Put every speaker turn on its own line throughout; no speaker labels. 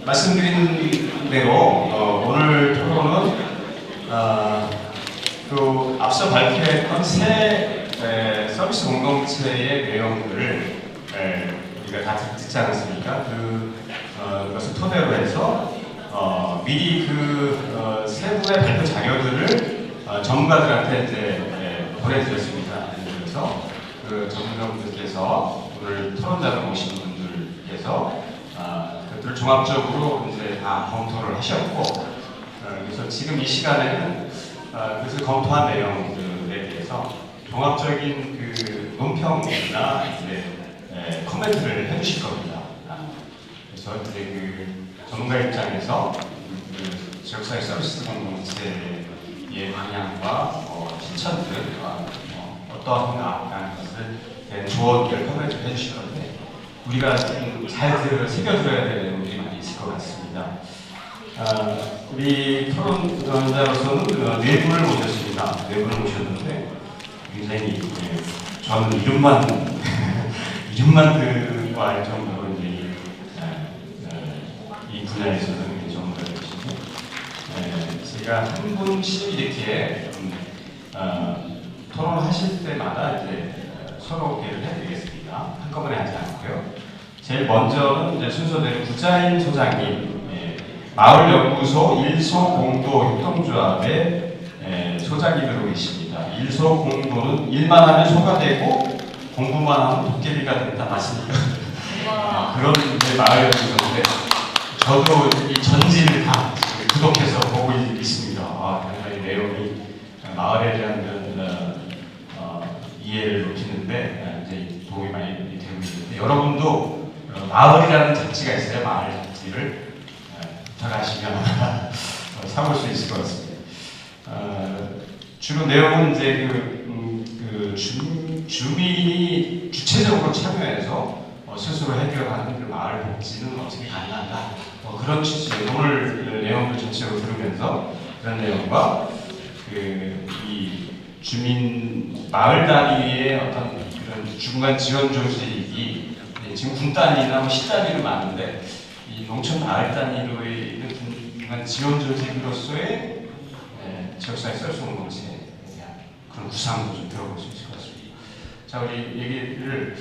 말씀드린 대로 오늘 토론은 또 앞서 발표했던 새 서비스 공동체의 내용들을 우리가 다 듣지 않았습니까? 그것을 토대로 해서 미리 그 세부의 발표 자료들을 전문가들한테 이제 보내드렸습니다. 그래서 그 전문가분들께서 오늘 토론자로 오신 분들께서 그것들을 종합적으로 이제 다 검토를 하셨고, 그래서 지금 이 시간에는 그것을 검토한 내용들에 대해서 종합적인 그 논평이나 이제 코멘트를 해주실 겁니다. 그래서 이제 그 전문가 입장에서 그 지역사회 서비스 공동체의 방향과 실천들 어떠한가라는 것을 된 조언을 커버를 해주실 건데, 우리가 잘 새겨들어야 될 내용들이 많이 있을 것 같습니다. 우리 토론자로서는 네 분을 모셨습니다. 네 분을 모셨는데 굉장히 저는 이름만 듣고 알 정도로 이제 이 분야에서는 전문가들이시고, 제가 한 분씩 이렇게 토론하실 때마다 이제 서로 소개를 해드리겠습니다. 한꺼번에 하지 않고요. 제일 먼저는 이제 순서대로 구자인 소장님, 마을연구소 일소공도협동조합의 소장님으로 계십니다. 일소공도는 일만 하면 소가 되고 공부만 하면 도깨비가 된다 맞습니까? 그런 이제 마을연구소인데, 저도 이 전지를 다 구독해서 보고 있습니다. 당연히 내용이 마을에 대한 이해를 높이는데 이제 도움이 많이 되고 있는데, 여러분도 마을이라는 잡지가 있어요. 마을 잡지를 부탁하시면 사볼 수 있을 것 같습니다. 주로 내용은 이제 주민이 주체적으로 참여해서 스스로 해결하는 그 마을 복지는 어떻게 가능한가, 그런 취지의 오늘 내용을 전체로 들으면서 그런 내용과 이 주민 마을 단위의 어떤 그런 중간 지원 조직이 지금 군 단위나 시 단위로 많은데, 이 농촌 마을 단위로의 중간 지원 조직으로서의 지역사회 서비스 공동체에 대한 그런 구상도 좀 들어볼 수 있을 것 같습니다. 자, 우리 얘기를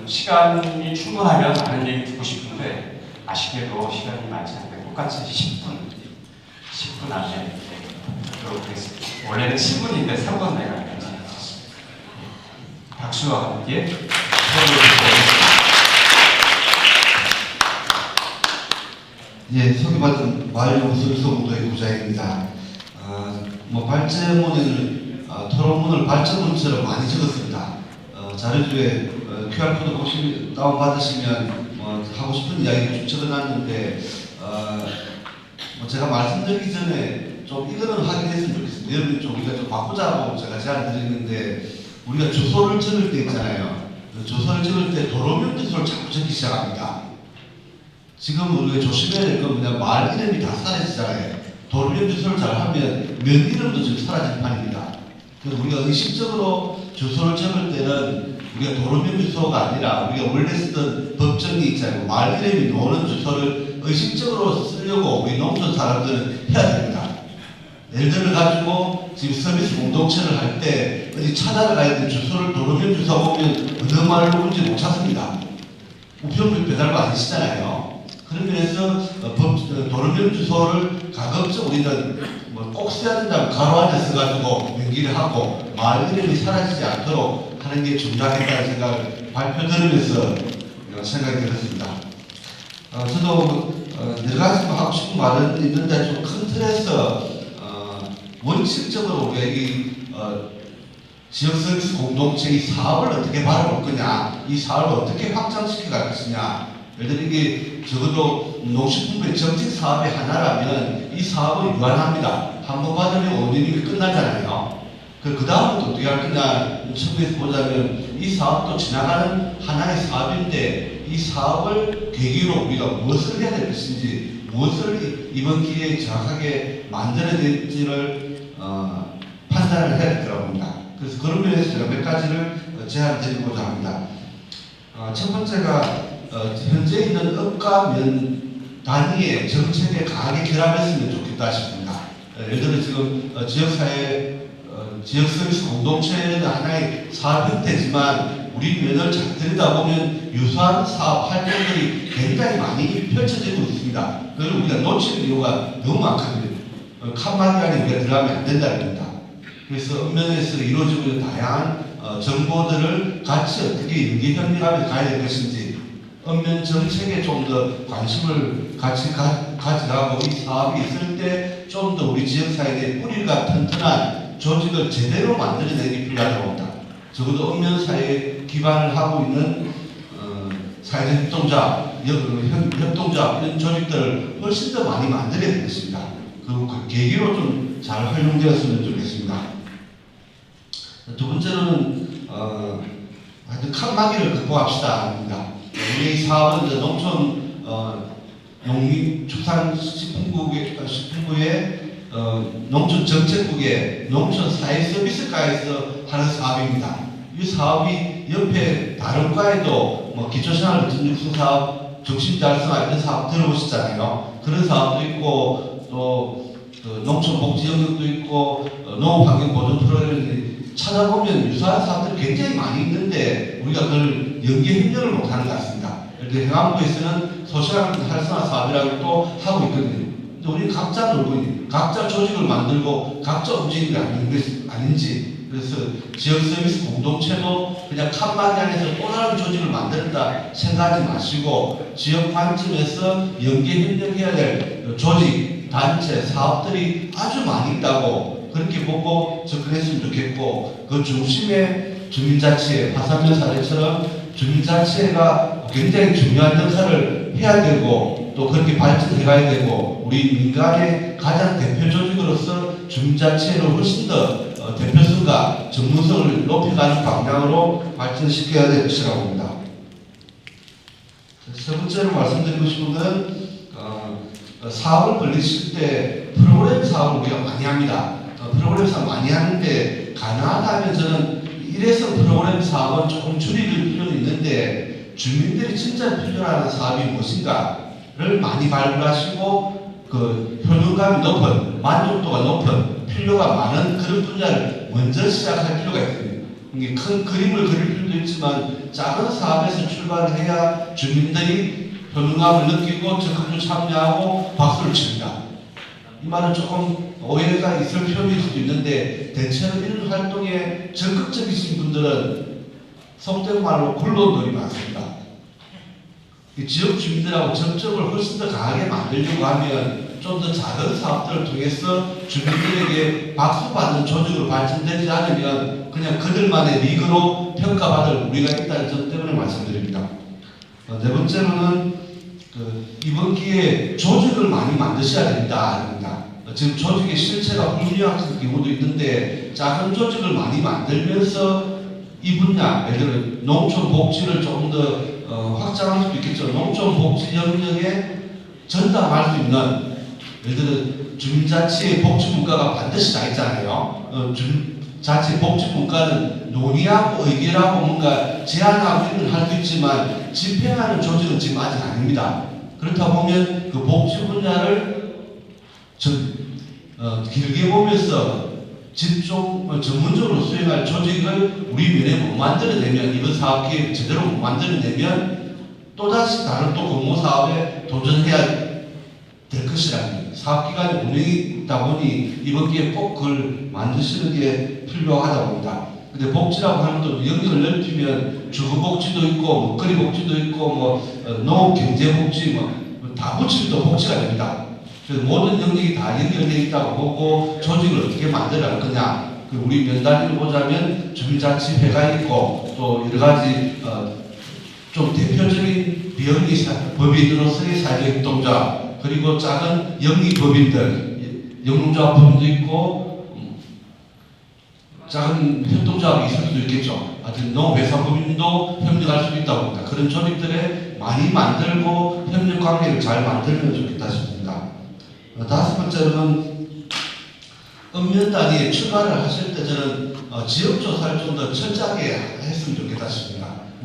시간이 충분하면 많은 얘기 듣고 싶은데, 아쉽게도 시간이 많지 않는데 똑같이 10분 안에 듣도록 하겠습니다. 원래는 10분인데 3번 내가 괜찮았습니다. 박수와 함께
예, 소개받은 마을연구소 일소공도의 구자입니다. 발제문을 토론문을 발제문처럼 많이 적었습니다. 자료주에 QR코드 다운받으시면 하고 싶은 이야기를 쭉 적어놨는데, 제가 말씀드리기 전에 좀 이거는 확인했으면 좋겠습니다. 여러분이 좀 우리가 좀 바꾸자고 제가 제안을 드리는데, 우리가 주소를 적을 때 있잖아요. 주소를 적을 때 도로명 주소를 자꾸 적기 시작합니다. 지금 우리가 조심해야 될 건 뭐냐, 마을 이름이 다 사라지잖아요. 도로명 주소를 잘하면 면 이름도 지금 사라지는 판입니다. 그래서 우리가 의식적으로 주소를 적을 때는 우리가 도로명 주소가 아니라 우리가 원래 쓰던 법정이 있잖아요. 마을 이름이 나오는 주소를 의식적으로 쓰려고 우리 농촌 사람들은 해야 됩니다. 예를 들어 가지고 지금 서비스 공동체를 할 때 어디 찾아가야 되는 주소를 도로명 주소 보면 어느 마을로 온지 못 찾습니다. 우편물 배달도 아니시잖아요. 그런 면에서 도로명 주소를 가급적 우리는 꼭 써야 된다면 가로 안에 써가지고 명기를 하고 마을 이름이 사라지지 않도록 하는 게 중요하겠다는 생각을 발표 들으면서 생각이 들었습니다. 저도 여러 가지 하고 싶은 말은 있는데 좀 큰 틀에서 원칙적으로 우리가 이 지역서비스 공동체의 사업을 어떻게 바라볼 거냐, 이 사업을 어떻게 확장시켜 갈 것이냐. 예를 들어 이게 적어도 농식품부의 정책 사업의 하나라면 이 사업은 유한합니다. 한 번 받으면 5년이면 끝나잖아요. 그 다음부터 어떻게 할 거냐 측면에서 보자면 이 사업도 지나가는 하나의 사업인데, 이 사업을 계기로 우리가 무엇을 해야 될 것인지, 무엇을 이번 기회에 정확하게 만들어야 될지를 판단을 해야 될 거라고 봅니다. 그래서 그런 면에서 제가 몇 가지를 제안을 드리고자 합니다. 첫 번째가 현재 있는 업과 면 단위의 정책에 강하게 결합했으면 좋겠다 싶습니다. 예를 들어 지금 지역사회 지역 서비스 공동체는 하나의 사업 형태지만 우리 면을 잘 들여다보면 유사한 사업 활동들이 굉장히 많이 펼쳐지고 있습니다. 그걸 우리가 놓치는 이유가 너무 많거든요. 칸막이 안에 우리가 들어가면 안 된다는 겁니다. 그래서 읍면에서 이루어지고 있는 다양한 정보들을 같이 어떻게 연계 협력하면서 가야 될 것인지 읍면 정책에 좀 더 관심을 같이 가져가고 이 사업이 있을 때 좀 더 우리 지역사회의 뿌리가 튼튼한 조직을 제대로 만들어내는 게 필요하다고 봅니다. 적어도 읍면사회에 기반을 하고 있는 사회적 협동조합 이런 조직들을 훨씬 더 많이 만들어야 되겠습니다. 그 계기로 좀 잘 활용되었으면 좋겠습니다. 두 번째로는 하여튼 칸막이를 극복합시다 합니다. 우리 사업은 농촌 농림축산식품부의 농촌정책국의 농촌사회서비스과에서 하는 사업입니다. 이 사업이 옆에 다른 과에도 기초생활보증육성사업, 중심자활성화 이런 사업 들어보셨잖아요. 그런 사업도 있고 또 농촌복지 영역도 있고 농업환경보존 프로그램을 찾아보면 유사한 사업들이 굉장히 많이 있는데 우리가 그걸 연계 협력을 못하는 것 같습니다. 이렇게 행안부에서는 소셜 활성화 사업이라고 또 하고 있거든요. 근데 우리는 각자 놀고 있는, 각자 조직을 만들고 각자 움직이는 게 아닌 것이 아닌지. 그래서 지역 서비스 공동체도 그냥 칸막이 안에서 또 다른 조직을 만든다 생각하지 마시고 지역 관점에서 연계 협력해야 될 조직, 단체, 사업들이 아주 많이 있다고 그렇게 보고 접근했으면 좋겠고 그 중심에 주민자치회, 화산면 사례처럼 주민자치회가 굉장히 중요한 역할을 해야 되고 또 그렇게 발전해 가야 되고 우리 민간의 가장 대표 조직으로서 주민자치회를 훨씬 더 대표성과 전문성을 높여가는 방향으로 발전시켜야 될 것이라고 봅니다. 세 번째로 말씀드리고 싶은 것은 사업을 벌리실 때 프로그램 사업을 우리가 많이 합니다. 프로그램 사업 많이 하는데 가능하다면 저는 일회성 프로그램 사업은 조금 줄일 필요는 있는데 주민들이 진짜 필요로 사업이 무엇인가를 많이 발굴하시고 그 효능감이 높은 만족도가 높은 필요가 많은 그런 분야를 먼저 시작할 필요가 있거든요. 이게 큰 그림을 그릴 필요도 있지만 작은 사업에서 출발을 해야 주민들이 효능감을 느끼고 적극적으로 참여하고 박수를 칩니다. 이 말은 조금 오해가 있을 표현일 수도 있는데 대체로 이런 활동에 적극적이신 분들은 속된 말로 굴론들이 많습니다. 지역 주민들하고 접촉을 훨씬 더 강하게 만들려고 하면 좀 더 작은 사업들을 통해서 주민들에게 박수받는 조직으로 발전되지 않으면 그냥 그들만의 리그로 평가받을 우리가 있다는 점 때문에 말씀드립니다. 네 번째로는 이번 기회에 조직을 많이 만드셔야 된다. 지금 조직의 실체가 불명확한 경우도 있는데 작은 조직을 많이 만들면서 이 분야, 예를 들어 농촌 복지를 조금 더 확장할 수도 있겠죠. 농촌 복지 영역에 전담할 수 있는 예를 들어 주민자치의 복지 문과가 반드시 다 있잖아요. 주민자치 복지 문과는 논의하고 의결하고 뭔가 제안하고 이런 할 수 있지만 집행하는 조직은 지금 아직 아닙니다. 그렇다 보면 그 복지 분야를 길게 보면서 집중 전문적으로 수행할 조직을 우리 면에 못 만들어내면 이번 사업 기획 제대로 못 만들어내면 또다시 다른 또 공모 사업에 도전해야 될 것이라는 사업 기간이 운영이 있다 보니 이번 기회에 꼭 그걸 만드시는 게 필요하다고 봅니다. 근데 복지라고 하는 또 영역을 넓히면 주거 복지도 있고 먹거리 복지도 있고 농업 경제 복지 다 붙이면 또 복지가 됩니다. 그래서 모든 영역이 다 연결되어 있다고 보고 조직을 어떻게 만들어 갈 거냐. 우리 면 단위로 보자면 주민자치회가 있고 또 여러 가지 좀 대표적인 비영리 법인으로서의 사회적 협동조합 그리고 작은 영리법인들 영농조합법인도 있고 작은 협동조합이 있을 수도 있겠죠. 하여튼 농업회사법인도 협력할 수도 있다고 봅니다. 그런 조직들에 많이 만들고 협력 관계를 잘 만들면 좋겠다 싶습니다. 다섯 번째로는 읍면 단위에 출발을 하실 때 저는 지역조사를 좀 더 철저하게 했으면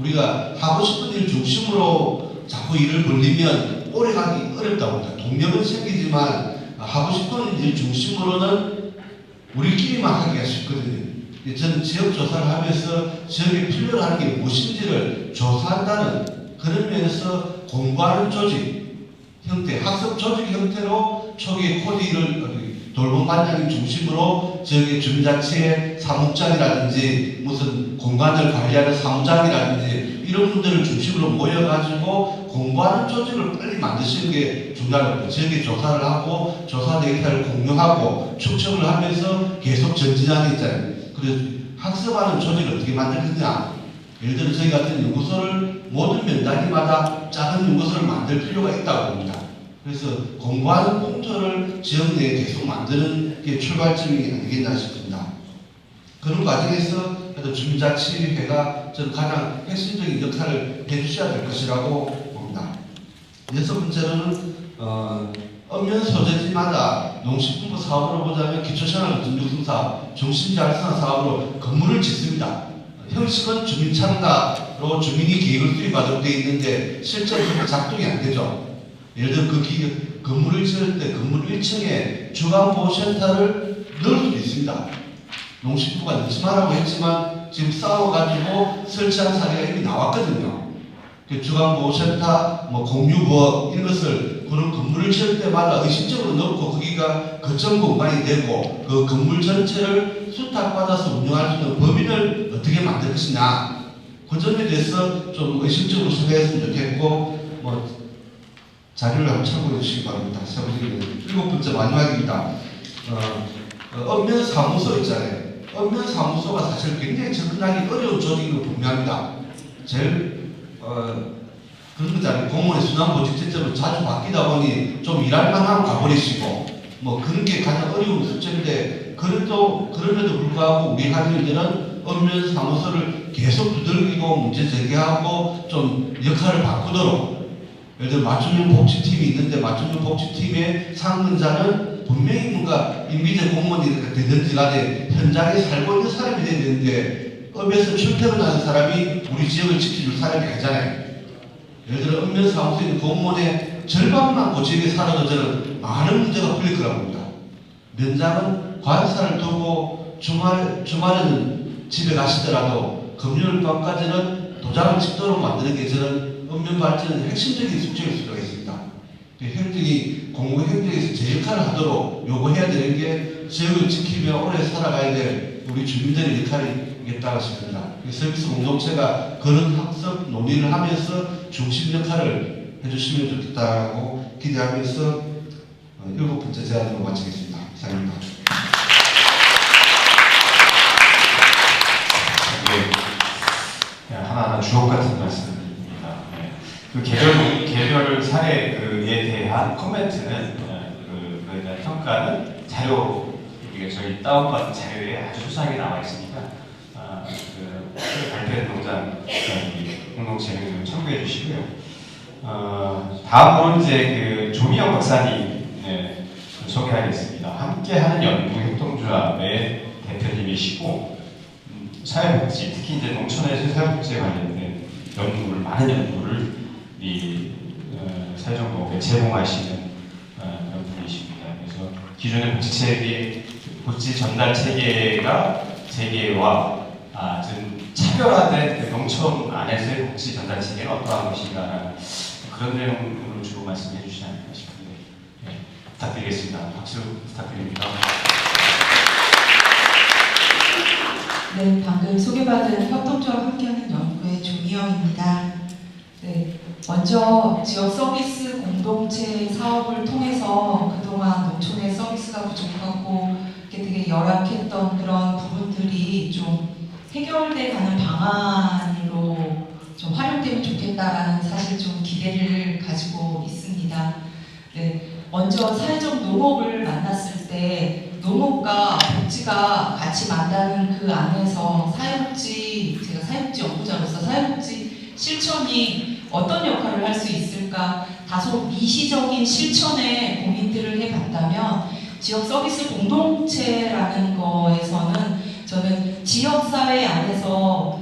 우리가 하고 싶은 일 중심으로 자꾸 일을 벌리면 오래 가기 어렵다고 합니다. 동력은 생기지만 하고 싶은 일 중심으로는 우리끼리만 하기가 쉽거든요. 저는 지역 조사를 하면서 지역에 필요로 하는 게 무엇인지를 조사한다는 그런 면에서 공부하는 조직 형태, 학습 조직 형태로 초기에 코디를 돌봄 반장님 중심으로 지역의 주민자치의 사무장이라든지 무슨 공간을 관리하는 사무장이라든지 이런 분들을 중심으로 모여가지고 공부하는 조직을 빨리 만드시는 게 중요합니다. 지역에 조사를 하고 조사 데이터를 공유하고 축적을 하면서 계속 전진하는 있잖아요. 그래서 학습하는 조직을 어떻게 만들느냐. 예를 들어 저희 같은 연구소를 모든 면단위마다 작은 연구소를 만들 필요가 있다고 봅니다. 그래서 공부하는 꽁토를 지역 내에 계속 만드는 게 출발점이 아니겠나 싶습니다. 그런 과정에서 주민자치회가 저는 가장 핵심적인 역할을 해주셔야 될 것이라고 봅니다. 여섯 번째로는 읍면 소재지마다 농식품부 사업으로 보자면 기초생활건전육성 사업, 중심자활성화 사업으로 건물을 짓습니다. 형식은 주민 참가로 주민이 계획을 수립하도록 되어 있는데 실제로 그렇게 작동이 안 되죠. 예를 들어 그 건물을 지을 때 건물 1층에 주간보호센터를 넣을 수도 있습니다. 농식부가 넣지 말라고 했지만 지금 싸워가지고 설치한 사례가 이미 나왔거든요. 그 주간보호센터, 공유부업 이런 것을 그런 건물을 지을 때마다 의식적으로 넣고 거기가 거점 공간이 되고 그 건물 전체를 수탁받아서 운영할 수 있는 법인을 어떻게 만들 것이냐. 그 점에 대해서 좀 의식적으로 생각했으면 좋겠고 자료를 한번 참고해 주시기 바랍니다. 일곱 번째 마지막입니다. 읍면 사무소 있잖아요. 읍면 사무소가 사실 굉장히 접근하기 어려운 조직으로 분명합니다. 제일 그런 거잖아요. 공무원의 순환보직제점을 자주 바뀌다 보니 좀 일할 만하면 가버리시고 그런 게 가장 어려운 숙제인데 그럼에도 불구하고 우리 학생들은 읍면 사무소를 계속 두들기고 문제 제기하고 좀 역할을 바꾸도록 예를 들어 맞춤형 복지팀이 있는데 맞춤형 복지팀의 상근자는 분명히 뭔가 임비제 공무원이 되든지 간에 현장에 살고 있는 사람이 돼야 되는데 읍에서 출퇴근하는 사람이 우리 지역을 지켜줄 사람이 아니잖아요. 예를 들어 읍면 사무소에 있는 공무원의 절반만 그 지역에 살아도 저는 많은 문제가 풀릴 거라고 봅니다. 면장은 관사를 두고 주말에는 집에 가시더라도 금요일 밤까지는 도장을 찍도록 만드는 게 저는 읍면 발전의 핵심적인 숙제일 수가 있습니다. 행정이 공무 행정에서 제 역할을 하도록 요구해야 되는 게 지역을 지키며 오래 살아가야 될 우리 주민들의 역할이겠다고 싶습니다. 서비스 공동체가 그런 학습 논의를 하면서 중심 역할을 해주시면 좋겠다고 기대하면서 일곱 번째 제안으로 마치겠습니다. 이상입니다.
하나하나 주옥 같은 말씀입니다. 그 개별 사례에 대한 코멘트는 그에 대한 평가는 자료 우리가 저희 다운받은 자료에 아주 소상하게 나와 있으니까 발표된 농장 공동체를 좀 참고해 주시고요. 다음으로 이제 조미영 박사님 소개하겠습니다. 함께하는 연구 협동조합의 대표님이시고 사회복지, 특히 이제 농촌에서 사회복지에 관련된 많은 연구를 사회정보에 제공하시는 분이십니다. 그래서 기존의 복지 전달 체계가 재개와 좀 차별화된 농촌 안에서의 복지 전달 체계는 어떠한 것인가라는 그런 내용으로 주로 말씀해 주시지 않을까 싶은데 부탁드리겠습니다. 박수 부탁드립니다.
네, 방금 소개받은 협동조합 함께하는 연구의 조미영입니다. 네, 먼저 지역 서비스 공동체 사업을 통해서 그동안 농촌의 서비스가 부족하고 되게 열악했던 그런 부분들이 좀 해결돼 가는 방안으로 좀 활용되면 좋겠다라는 사실 좀 기대를 가지고 있습니다. 네, 먼저 사회적 농업을 만났을 때 농업과 복지가 같이 만나는 그 안에서 제가 사회복지 연구자로서 사회복지 실천이 어떤 역할을 할 수 있을까 다소 미시적인 실천에 고민들을 해봤다면 지역 서비스 공동체라는 거에서는 저는 지역사회 안에서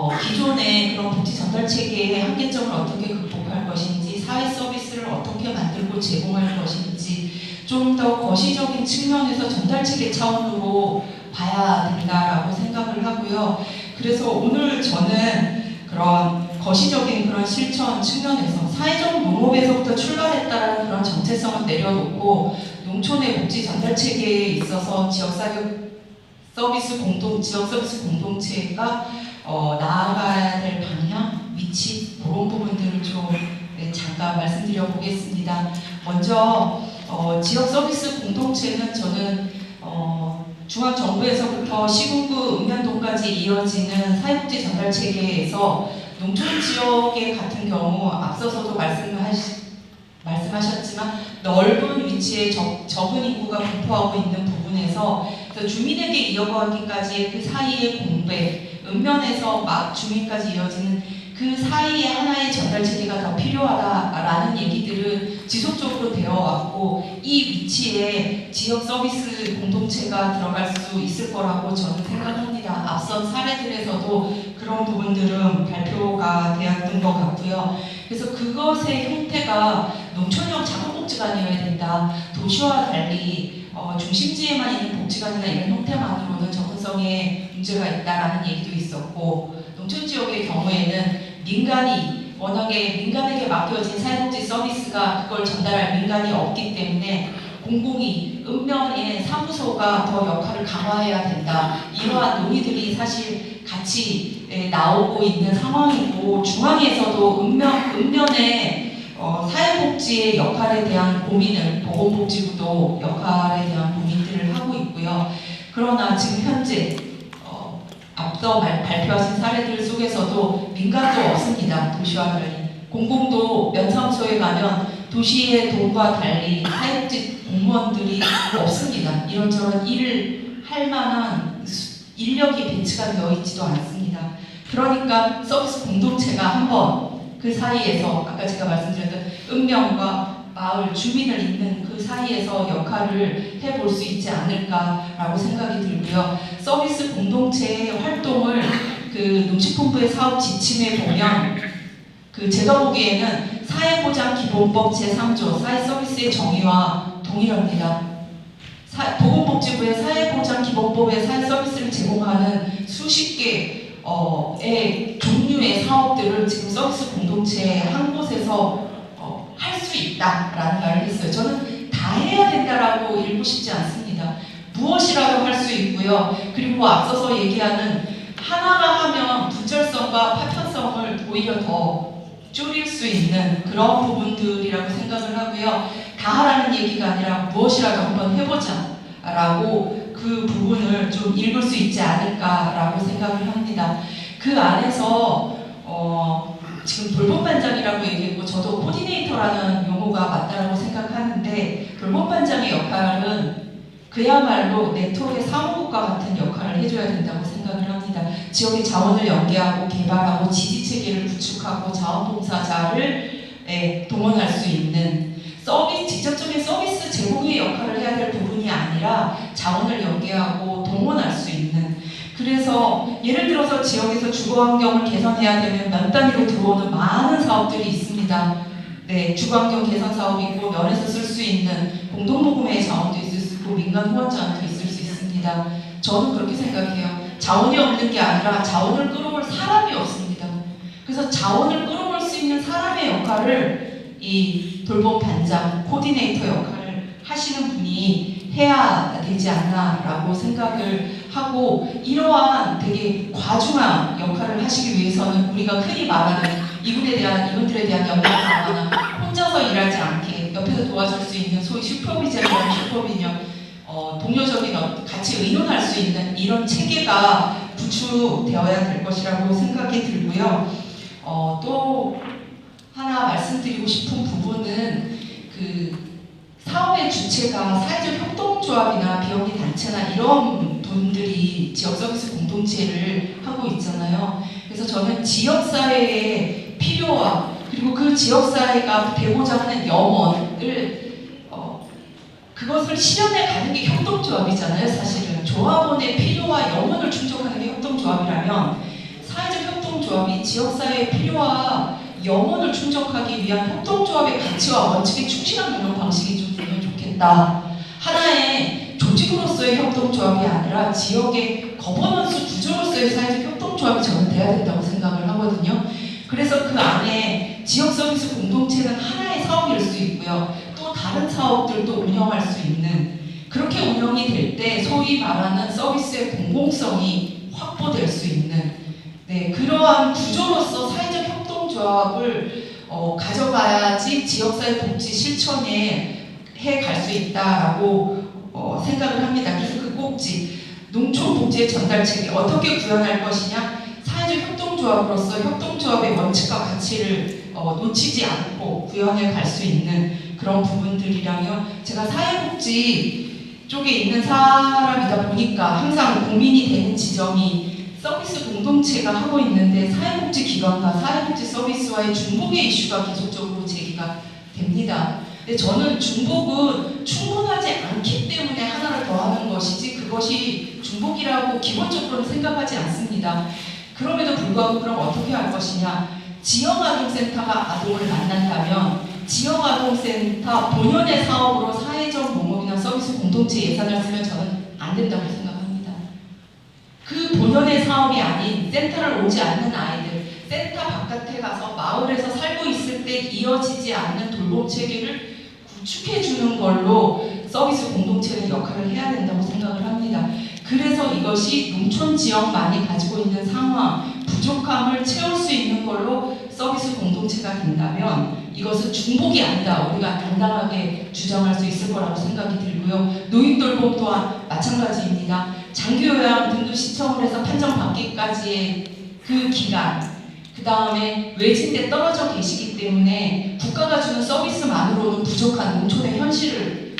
기존의 그런 복지 전달 체계의 한계점을 어떻게 극복할 것인지, 사회 서비스를 어떻게 만들고 제공할 것인지 좀 더 거시적인 측면에서 전달 체계 차원으로 봐야 된다라고 생각을 하고요. 그래서 오늘 저는 그런 거시적인 그런 실천 측면에서 사회적 농업에서부터 출발했다라는 그런 정체성을 내려놓고 농촌의 복지 전달 체계에 있어서 지역 서비스 공동체가 나아가야 될 방향, 위치, 그런 부분들을 좀 잠깐 말씀드려 보겠습니다. 먼저 지역 서비스 공동체는 저는 중앙정부에서부터 시군구 읍면동까지 이어지는 사회복지 전달 체계에서 농촌 지역의 같은 경우 앞서서도 말씀하셨지만 넓은 위치에 적은 인구가 분포하고 있는 부분에서 주민에게 이어가기까지의 그 사이의 공백, 읍면에서 막 주민까지 이어지는 그 사이에 하나의 전달 체계가 더 필요하다라는 얘기들은 지속적으로 되어 왔고, 이 위치에 지역 서비스 공동체가 들어갈 수 있을 거라고 저는 생각합니다. 앞선 사례들에서도 그런 부분들은 발표가 되었던 것 같고요. 그래서 그것의 형태가 농촌형 작업복지관이어야 된다. 도시와 달리 중심지에만 있는 복지관이나 이런 형태만으로는 접근성에 문제가 있다라는 얘기도 있었고, 농촌 지역의 경우에는 워낙에 민간에게 맡겨진 사회복지 서비스가 그걸 전달할 민간이 없기 때문에 공공이 읍면의 사무소가 더 역할을 강화해야 된다. 이러한 논의들이 사실 같이 나오고 있는 상황이고, 중앙에서도 읍면의 사회복지의 역할에 대한 고민을, 보건복지부도 역할에 대한 고민들을 하고 있고요. 그러나 지금 현재 앞서 발표하신 사례들 속에서도 민간도 없습니다. 도시와 달리. 공공도 면사무소에 가면 도시의 돈과 달리 사회복지 공무원들이 없습니다. 이런저런 일을 할 만한 인력이 배치가 되어 있지도 않습니다. 그러니까 서비스 공동체가 한번 그 사이에서 아까 제가 말씀드렸던 읍면과 마을, 주민을 잇는 그 사이에서 역할을 해볼 수 있지 않을까라고 생각이 들고요. 서비스 공동체의 활동을 그 농식품부의 사업 지침에 보면 제가 보기에는 사회보장기본법 제3조 사회서비스의 정의와 동일합니다. 보건복지부의 사회보장기본법의 사회서비스를 제공하는 수십 개의 종류의 사업들을 지금 서비스 공동체 한 곳에서 할 수 있다라는 말을 했어요. 저는 다 해야 된다라고 읽고 싶지 않습니다. 무엇이라도 할 수 있고요. 그리고 앞서서 얘기하는 하나가 하면 분절성과 파편성을 오히려 더 줄일 수 있는 그런 부분들이라고 생각을 하고요. 다 하라는 얘기가 아니라 무엇이라도 한번 해보자 라고 그 부분을 좀 읽을 수 있지 않을까라고 생각을 합니다. 그 안에서 지금 돌봄반장이라고 얘기했고, 저도 코디네이터라는 용어가 맞다고 생각하는데, 돌봄반장의 역할은 그야말로 네트워크의 사무국과 같은 역할을 해줘야 된다고 생각을 합니다. 지역의 자원을 연계하고 개발하고 지지체계를 구축하고 자원봉사자를 동원할 수 있는 직접적인 서비스 제공의 역할을 해야 될 부분이 아니라 자원을 연계하고 동원할 수 있는, 그래서 예를 들어서 지역에서 주거환경을 개선해야 되면 면 단위로 들어오는 많은 사업들이 있습니다. 주거환경 개선 사업이 있고, 면에서 쓸 수 있는 공동모금의 자원도 있을 수 있고, 민간 후원자도 있을 수 있습니다. 저는 그렇게 생각해요. 자원이 없는 게 아니라 자원을 끌어올 사람이 없습니다. 그래서 자원을 끌어올 수 있는 사람의 역할을 이 돌봄 반장, 코디네이터 역할을 하시는 분이 해야 되지 않나라고 생각을 하고, 이러한 되게 과중한 역할을 하시기 위해서는 우리가 흔히 말하는 이분들에 대한 연관 강화나 혼자서 일하지 않게 옆에서 도와줄 수 있는 소위 슈퍼비전이라는 슈퍼비전, 동료적인 같이 의논할 수 있는 이런 체계가 구축되어야 될 것이라고 생각이 들고요. 또 하나 말씀드리고 싶은 부분은 사업의 주체가 사회적 협동조합이나 비영리 단체나 이런 분들이 지역서비스 공동체를 하고 있잖아요. 그래서 저는 지역사회의 필요와 그리고 그 지역사회가 되고자 하는 염원을 그것을 실현해 가는 게 협동조합이잖아요. 사실은 조합원의 필요와 염원을 충족하는 게 협동조합이라면 사회적 협동 협동조합이 지역사회의 필요와 영혼을 충족하기 위한 협동조합의 가치와 원칙에 충실한 운영 방식이 좀 되면 좋겠다. 하나의 조직으로서의 협동조합이 아니라 지역의 거버넌스 구조로서의 사회적 협동조합이 저는 돼야 된다고 생각을 하거든요. 그래서 그 안에 지역 서비스 공동체는 하나의 사업일 수 있고요. 또 다른 사업들도 운영할 수 있는, 그렇게 운영이 될 때 소위 말하는 서비스의 공공성이 확보될 수 있는, 네, 그러한 구조로서 사회적 협동조합을 가져가야지 지역사회 복지 실천에 해 갈 수 있다라고 생각을 합니다. 그래서 그 꼭지, 농촌복지의 전달체계 어떻게 구현할 것이냐, 사회적 협동조합으로서 협동조합의 원칙과 가치를 놓치지 않고 구현해 갈 수 있는 그런 부분들이라면, 제가 사회복지 쪽에 있는 사람이다 보니까 항상 고민이 되는 지점이 서비스 공동체가 하고 있는데 사회복지 기관과 사회복지 서비스와의 중복의 이슈가 계속적으로 제기가 됩니다. 근데 저는 중복은 충분하지 않기 때문에 하나를 더 하는 것이지 그것이 중복이라고 기본적으로는 생각하지 않습니다. 그럼에도 불구하고 그럼 어떻게 할 것이냐, 지역아동센터가 아동을 만난다면 지역아동센터 본연의 사업으로 사회적 농업이나 서비스 공동체 예산을 쓰면 저는 안 된다고 생각합니다. 그 본연의 사업이 아닌 센터를 오지 않는 아이들, 센터 바깥에 가서 마을에서 살고 있을 때 이어지지 않는 돌봄 체계를 구축해 주는 걸로 서비스 공동체의 역할을 해야 된다고 생각을 합니다. 그래서 이것이 농촌 지역만이 가지고 있는 상황, 부족함을 채울 수 있는 걸로 서비스 공동체가 된다면 이것은 중복이 아니다, 우리가 당당하게 주장할 수 있을 거라고 생각이 들고요. 노인돌봄 또한 마찬가지입니다. 장기요양 등도 신청을 해서 판정받기까지의 그 기간, 그 다음에 외진데 떨어져 계시기 때문에 국가가 주는 서비스만으로는 부족한 농촌의 현실을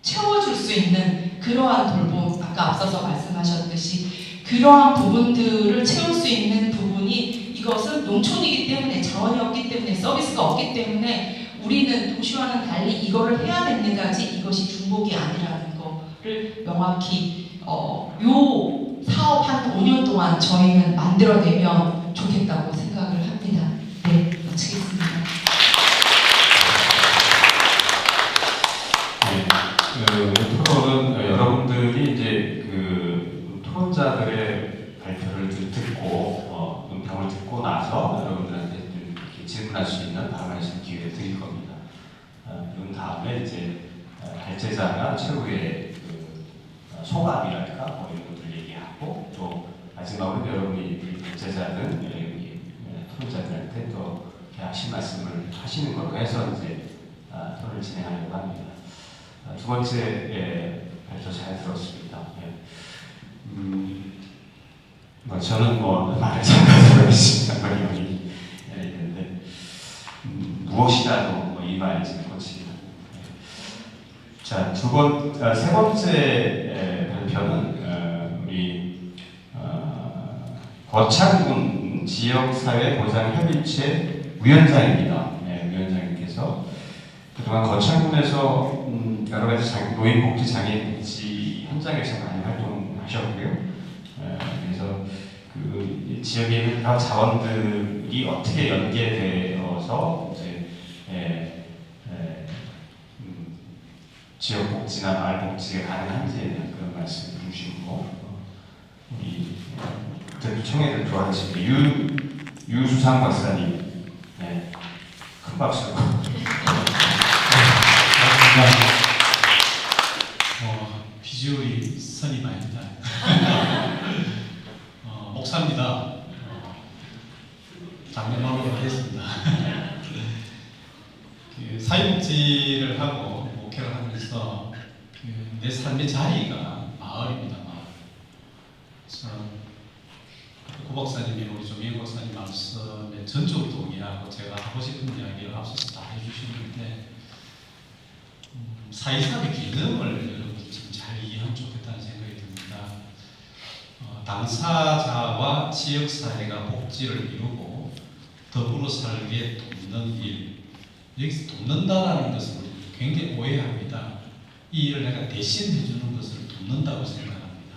채워줄 수 있는 그러한 돌봄, 아까 앞서서 말씀하셨듯이 그러한 부분들을 채울 수 있는 부분이, 이것은 농촌이기 때문에, 자원이 없기 때문에, 서비스가 없기 때문에 우리는 도시와는 달리 이거를 해야 됩니다지, 이것이 중복이 아니라는 거를 명확히 요 사업 한 5년 동안 저희는 만들어내면 좋겠다고 생각을 합니다. 네, 마치겠습니다.
네, 토론은 여러분들이 이제 그 토론자들의 발표를 듣고 논평을 듣고 나서 여러분들한테 이렇게 질문할 수 있는 발언할 수 있는 기회를 드릴 겁니다. 그런 다음에 이제 발제자가 최후의 그 소감이랄까 뭐 이런 것들 얘기하고, 또 마지막으로 여러분이 발제자는 여기 토론자들한테 또 하신 말씀을 하시는 걸로 해서 이제 토론을 진행하려고 합니다. 두 번째 발표 잘 들었습니다. 뭐 저는 뭐 말을 잠깐 했습니다. 거의 있는데 무엇이라도 뭐 이 말이지 꽂힙니다. 자, 세 번째 발표는 우리 거창군 지역사회보장협의체 위원장입니다. 위원장님께서 그동안 거창군에서 여러 가지 노인복지, 장애인복지 현장에서 많이 활동하셨고요. 그래서 그 지역에 있는 여러 자원들이 어떻게 연계되어서 이제 지역 복지나 마을 복지가 가능한지에 대한 그런 말씀을 주시고, 우리 청해를 좋아하시는 유수상 박사님, 큰 박수.
비주얼이 선이 많습니다. 목사입니다. 장면만으로 하겠습니다. 사회복지를 하고 목회를 하면서 내 삶의 자리가 마을입니다. 마을. 그래서 고 박사님이 우리 조미영 박사님 말씀에 전적으로 동의하고 제가 하고 싶은 이야기를 앞서서 다 해주시는데, 사회사업의 개념을 여러분들이 좀 잘 이해하면 좋겠다는 생각이 듭니다. 당사자와 지역사회가 복지를 이루고 더불어 살기에 돕는 일, 여기서 돕는다라는 것을 우리 굉장히 오해합니다. 이 일을 내가 대신 해주는 것을 돕는다고 생각합니다.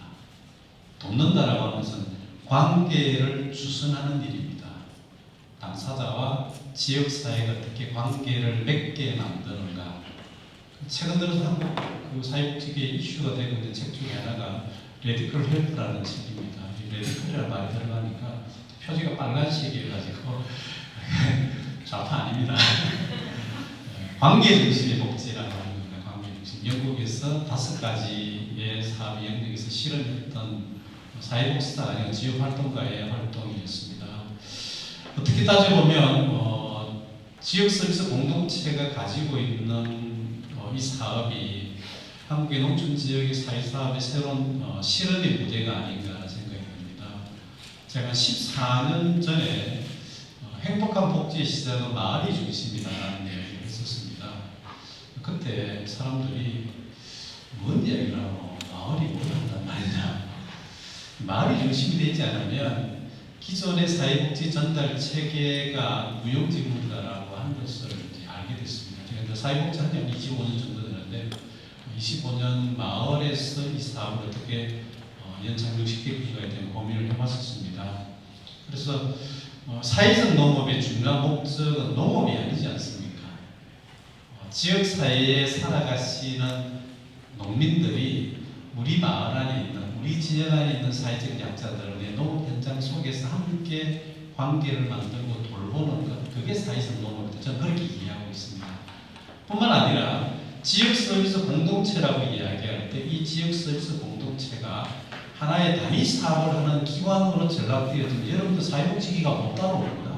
돕는다라고 하는 것은 관계를 주선하는 일입니다. 당사자와 지역사회가 어떻게 관계를 맺게 만드는가. 최근 들어서 한국 그 사회복지계 이슈가 되고 있는 책 중에 하나가 레디컬 헬프라는 책입니다. 이 레디컬이라는 말이 들어가니까 표지가 빨간색이어가지고 좌파 아닙니다. 관계 중심의 복지라고 하는 겁니다. 관계 중심. 영국에서 5가지의 사업 영역에서 실현했던 사회복지사가 아니라 지역활동가의 활동이었습니다. 어떻게 따져보면 지역서비스 공동체가 가지고 있는 이 사업이 한국의 농촌 지역의 사회사업의 새로운 실현의 무대가 아닌가 하는 생각이 듭니다. 제가 14년 전에 행복한 복지의 시작은 마을이 중심이다라는 이야기를 했었습니다. 그때 사람들이 뭔 이야기를 하고 마을이 뭘 한단 말이냐. 마을이 중심이 되지 않으면 기존의 사회복지 전달 체계가 무용지물이다라고 하는 것을 이제 알게 됐습니다. 제가 사회복지 한 지 25년 정도 되는데 25년 마을에서 이 사업을 어떻게 연착륙시킬 필요가 있다는 고민을 해봤었습니다. 그래서 사회적 농업의 중요한 목적은 농업이 아니지 않습니까? 지역사회에 살아가시는 농민들이 우리 마을 안에 있는, 우리 지역 안에 있는 사회적 약자들의 농업 현장 속에서 함께 관계를 만들고 돌보는 것, 그게 사회적 농업이다. 저는 그렇게 이해하고 있습니다. 뿐만 아니라 지역 서비스 공동체라고 이야기할 때 이 지역 서비스 공동체가 하나의 단위 사업을 하는 기관으로 전락되어지면 여러분들 사회복지기가 못 따라옵니다.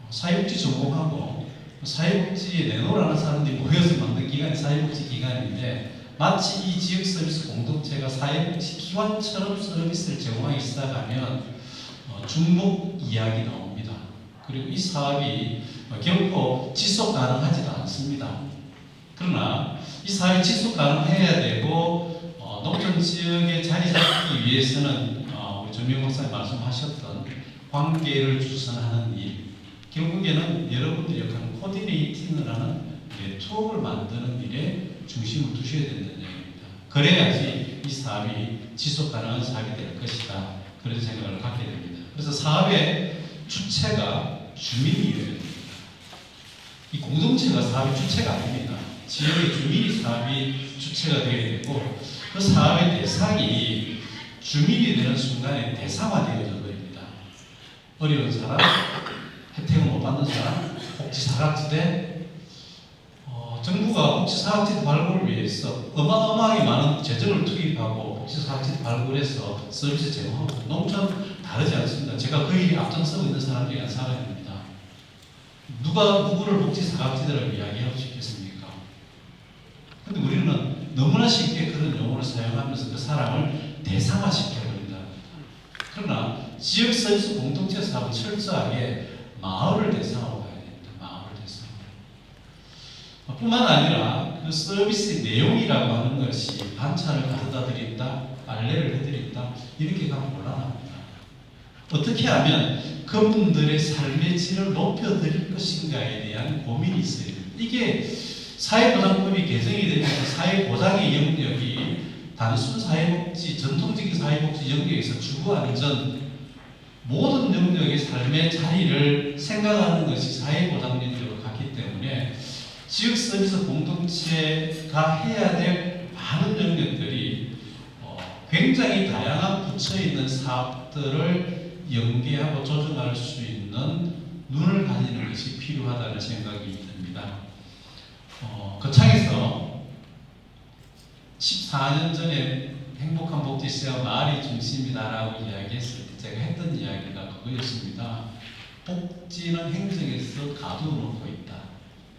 사회복지 전공하고 사회복지에 내놓으라는 사람들이 모여서 만든 기관이 사회복지 기관인데 마치 이 지역 서비스 공동체가 사회복지 기관처럼 서비스를 제공하기 시작하면 중복 이야기 나옵니다. 그리고 이 사업이 결코 지속 가능하지도 않습니다. 그러나 이 사업이 지속 가능해야 되고 농촌 지역에 자리 잡기 위해서는 우리 전명 박사님 말씀하셨던 관계를 주선하는 일, 결국에는 여러분들이 역할은 코디네이팅을 하는 네트워크를 만드는 일에 중심을 두셔야 된다는 얘기입니다. 그래야지 이 사업이 지속 가능한 사업이 될 것이다. 그런 생각을 갖게 됩니다. 그래서 사업의 주체가 주민이어야 됩니다. 이 공동체가 사업의 주체가 아닙니다. 지역의 주민이 사업이 주체가 되어야 되고 그 사업의 대상이 주민이 되는 순간에 대상화되어져 버립니다. 어려운 사람, 혜택을 못 받는 사람, 복지사각지대, 정부가 복지사각지대 발굴을 위해서 어마어마하게 많은 재정을 투입하고 복지사각지대 발굴해서 서비스 제공하고 농촌 다르지 않습니다. 제가 그 일에 앞장서고 있는 사람 중에 한 사람입니다. 누가 누구를 복지사각지대라고 이야기할 수 있겠습니까? 근데 우리는 너무나 쉽게 그런 용어를 사용하면서 그 사람을 대상화시켜버린다. 그러나 지역 서비스 공동체 사업은 철저하게 마을을 대상으로 가야 됩니다. 마을을 대상으로. 뿐만 아니라 그 서비스의 내용이라고 하는 것이 반찬을 가져다 드린다, 빨래를 해드린다, 이렇게 가면 곤란합니다. 어떻게 하면 그분들의 삶의 질을 높여드릴 것인가에 대한 고민이 있어야 됩니다. 이게 사회보장법이 개정이 되면서 사회보장의 영역이 단순 사회복지, 전통적인 사회복지 영역에서 주거안전 모든 영역의 삶의 자리를 생각하는 것이 사회보장 영역으로 갔기 때문에 지역 서비스 공동체가 해야 될 많은 영역들이 굉장히 다양한 부처에 있는 사업들을 연계하고 조정할 수 있는 눈을 가지는 것이 필요하다는 생각이 듭니다. 거창에서 14년 전에 행복한 복지시장 마을이 중심이다라고 이야기했을 때 제가 했던 이야기가 그거였습니다. 복지는 행정에서 가두어놓고 있다.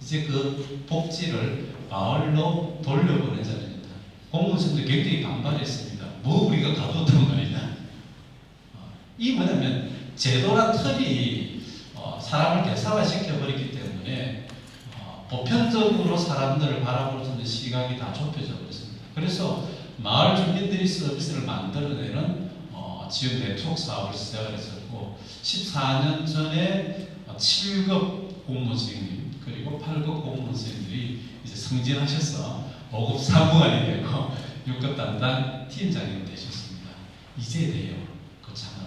이제 그 복지를 마을로 돌려보내자는 겁니다. 공무원들도 굉장히 반발했습니다. 뭐 우리가 가두었단 말이냐. 이 뭐냐면 제도나 틀이 사람을 대상화시켜버렸기 때문에 보편적으로 사람들을 바라볼 수 있는 시각이 다 좁혀져 버렸습니다. 그래서 마을 주민들이 서비스를 만들어내는 지역 네트워크 사업을 시작을 했었고 14년 전에 7급 공무원 선생님 그리고 8급 공무원 선생님들이 이제 승진하셔서 5급 사무관이 되고 6급 담당 팀장이 되셨습니다. 이제 돼요. 거창은.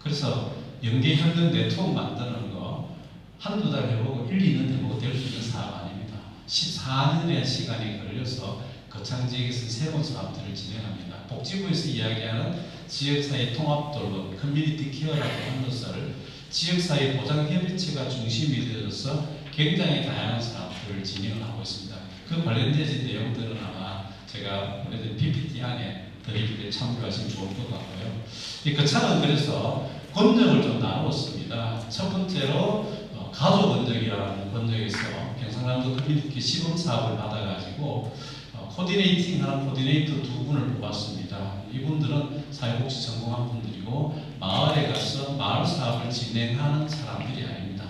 그래서 연계협력 네트워크 만드는 거 한두 달 해보고 1, 2년 해보고 될 수 있는 사업 아닙니다. 14년의 시간이 걸려서 거창 지역에서 새로운 사업들을 진행합니다. 복지부에서 이야기하는 지역사회 통합돌봄, 커뮤니티 케어라고 하는 것을 지역사회 보장협의체가 중심이 되어서 굉장히 다양한 사업들을 진행을 하고 있습니다. 그 관련된 내용들은 아마 제가 보내드린 PPT 안에 드리기에 참고하시면 좋을 것 같고요. 이 거창은 그래서 권역을 좀 나누었습니다. 첫 번째로 가족 권역이라는 권역에서 경상남도 커뮤니티 시범 사업을 받아가지고 코디네이팅 하는 코디네이터 두 분을 뽑았습니다. 이분들은 사회복지 전공한 분들이고 마을에 가서 마을 사업을 진행하는 사람들이 아닙니다.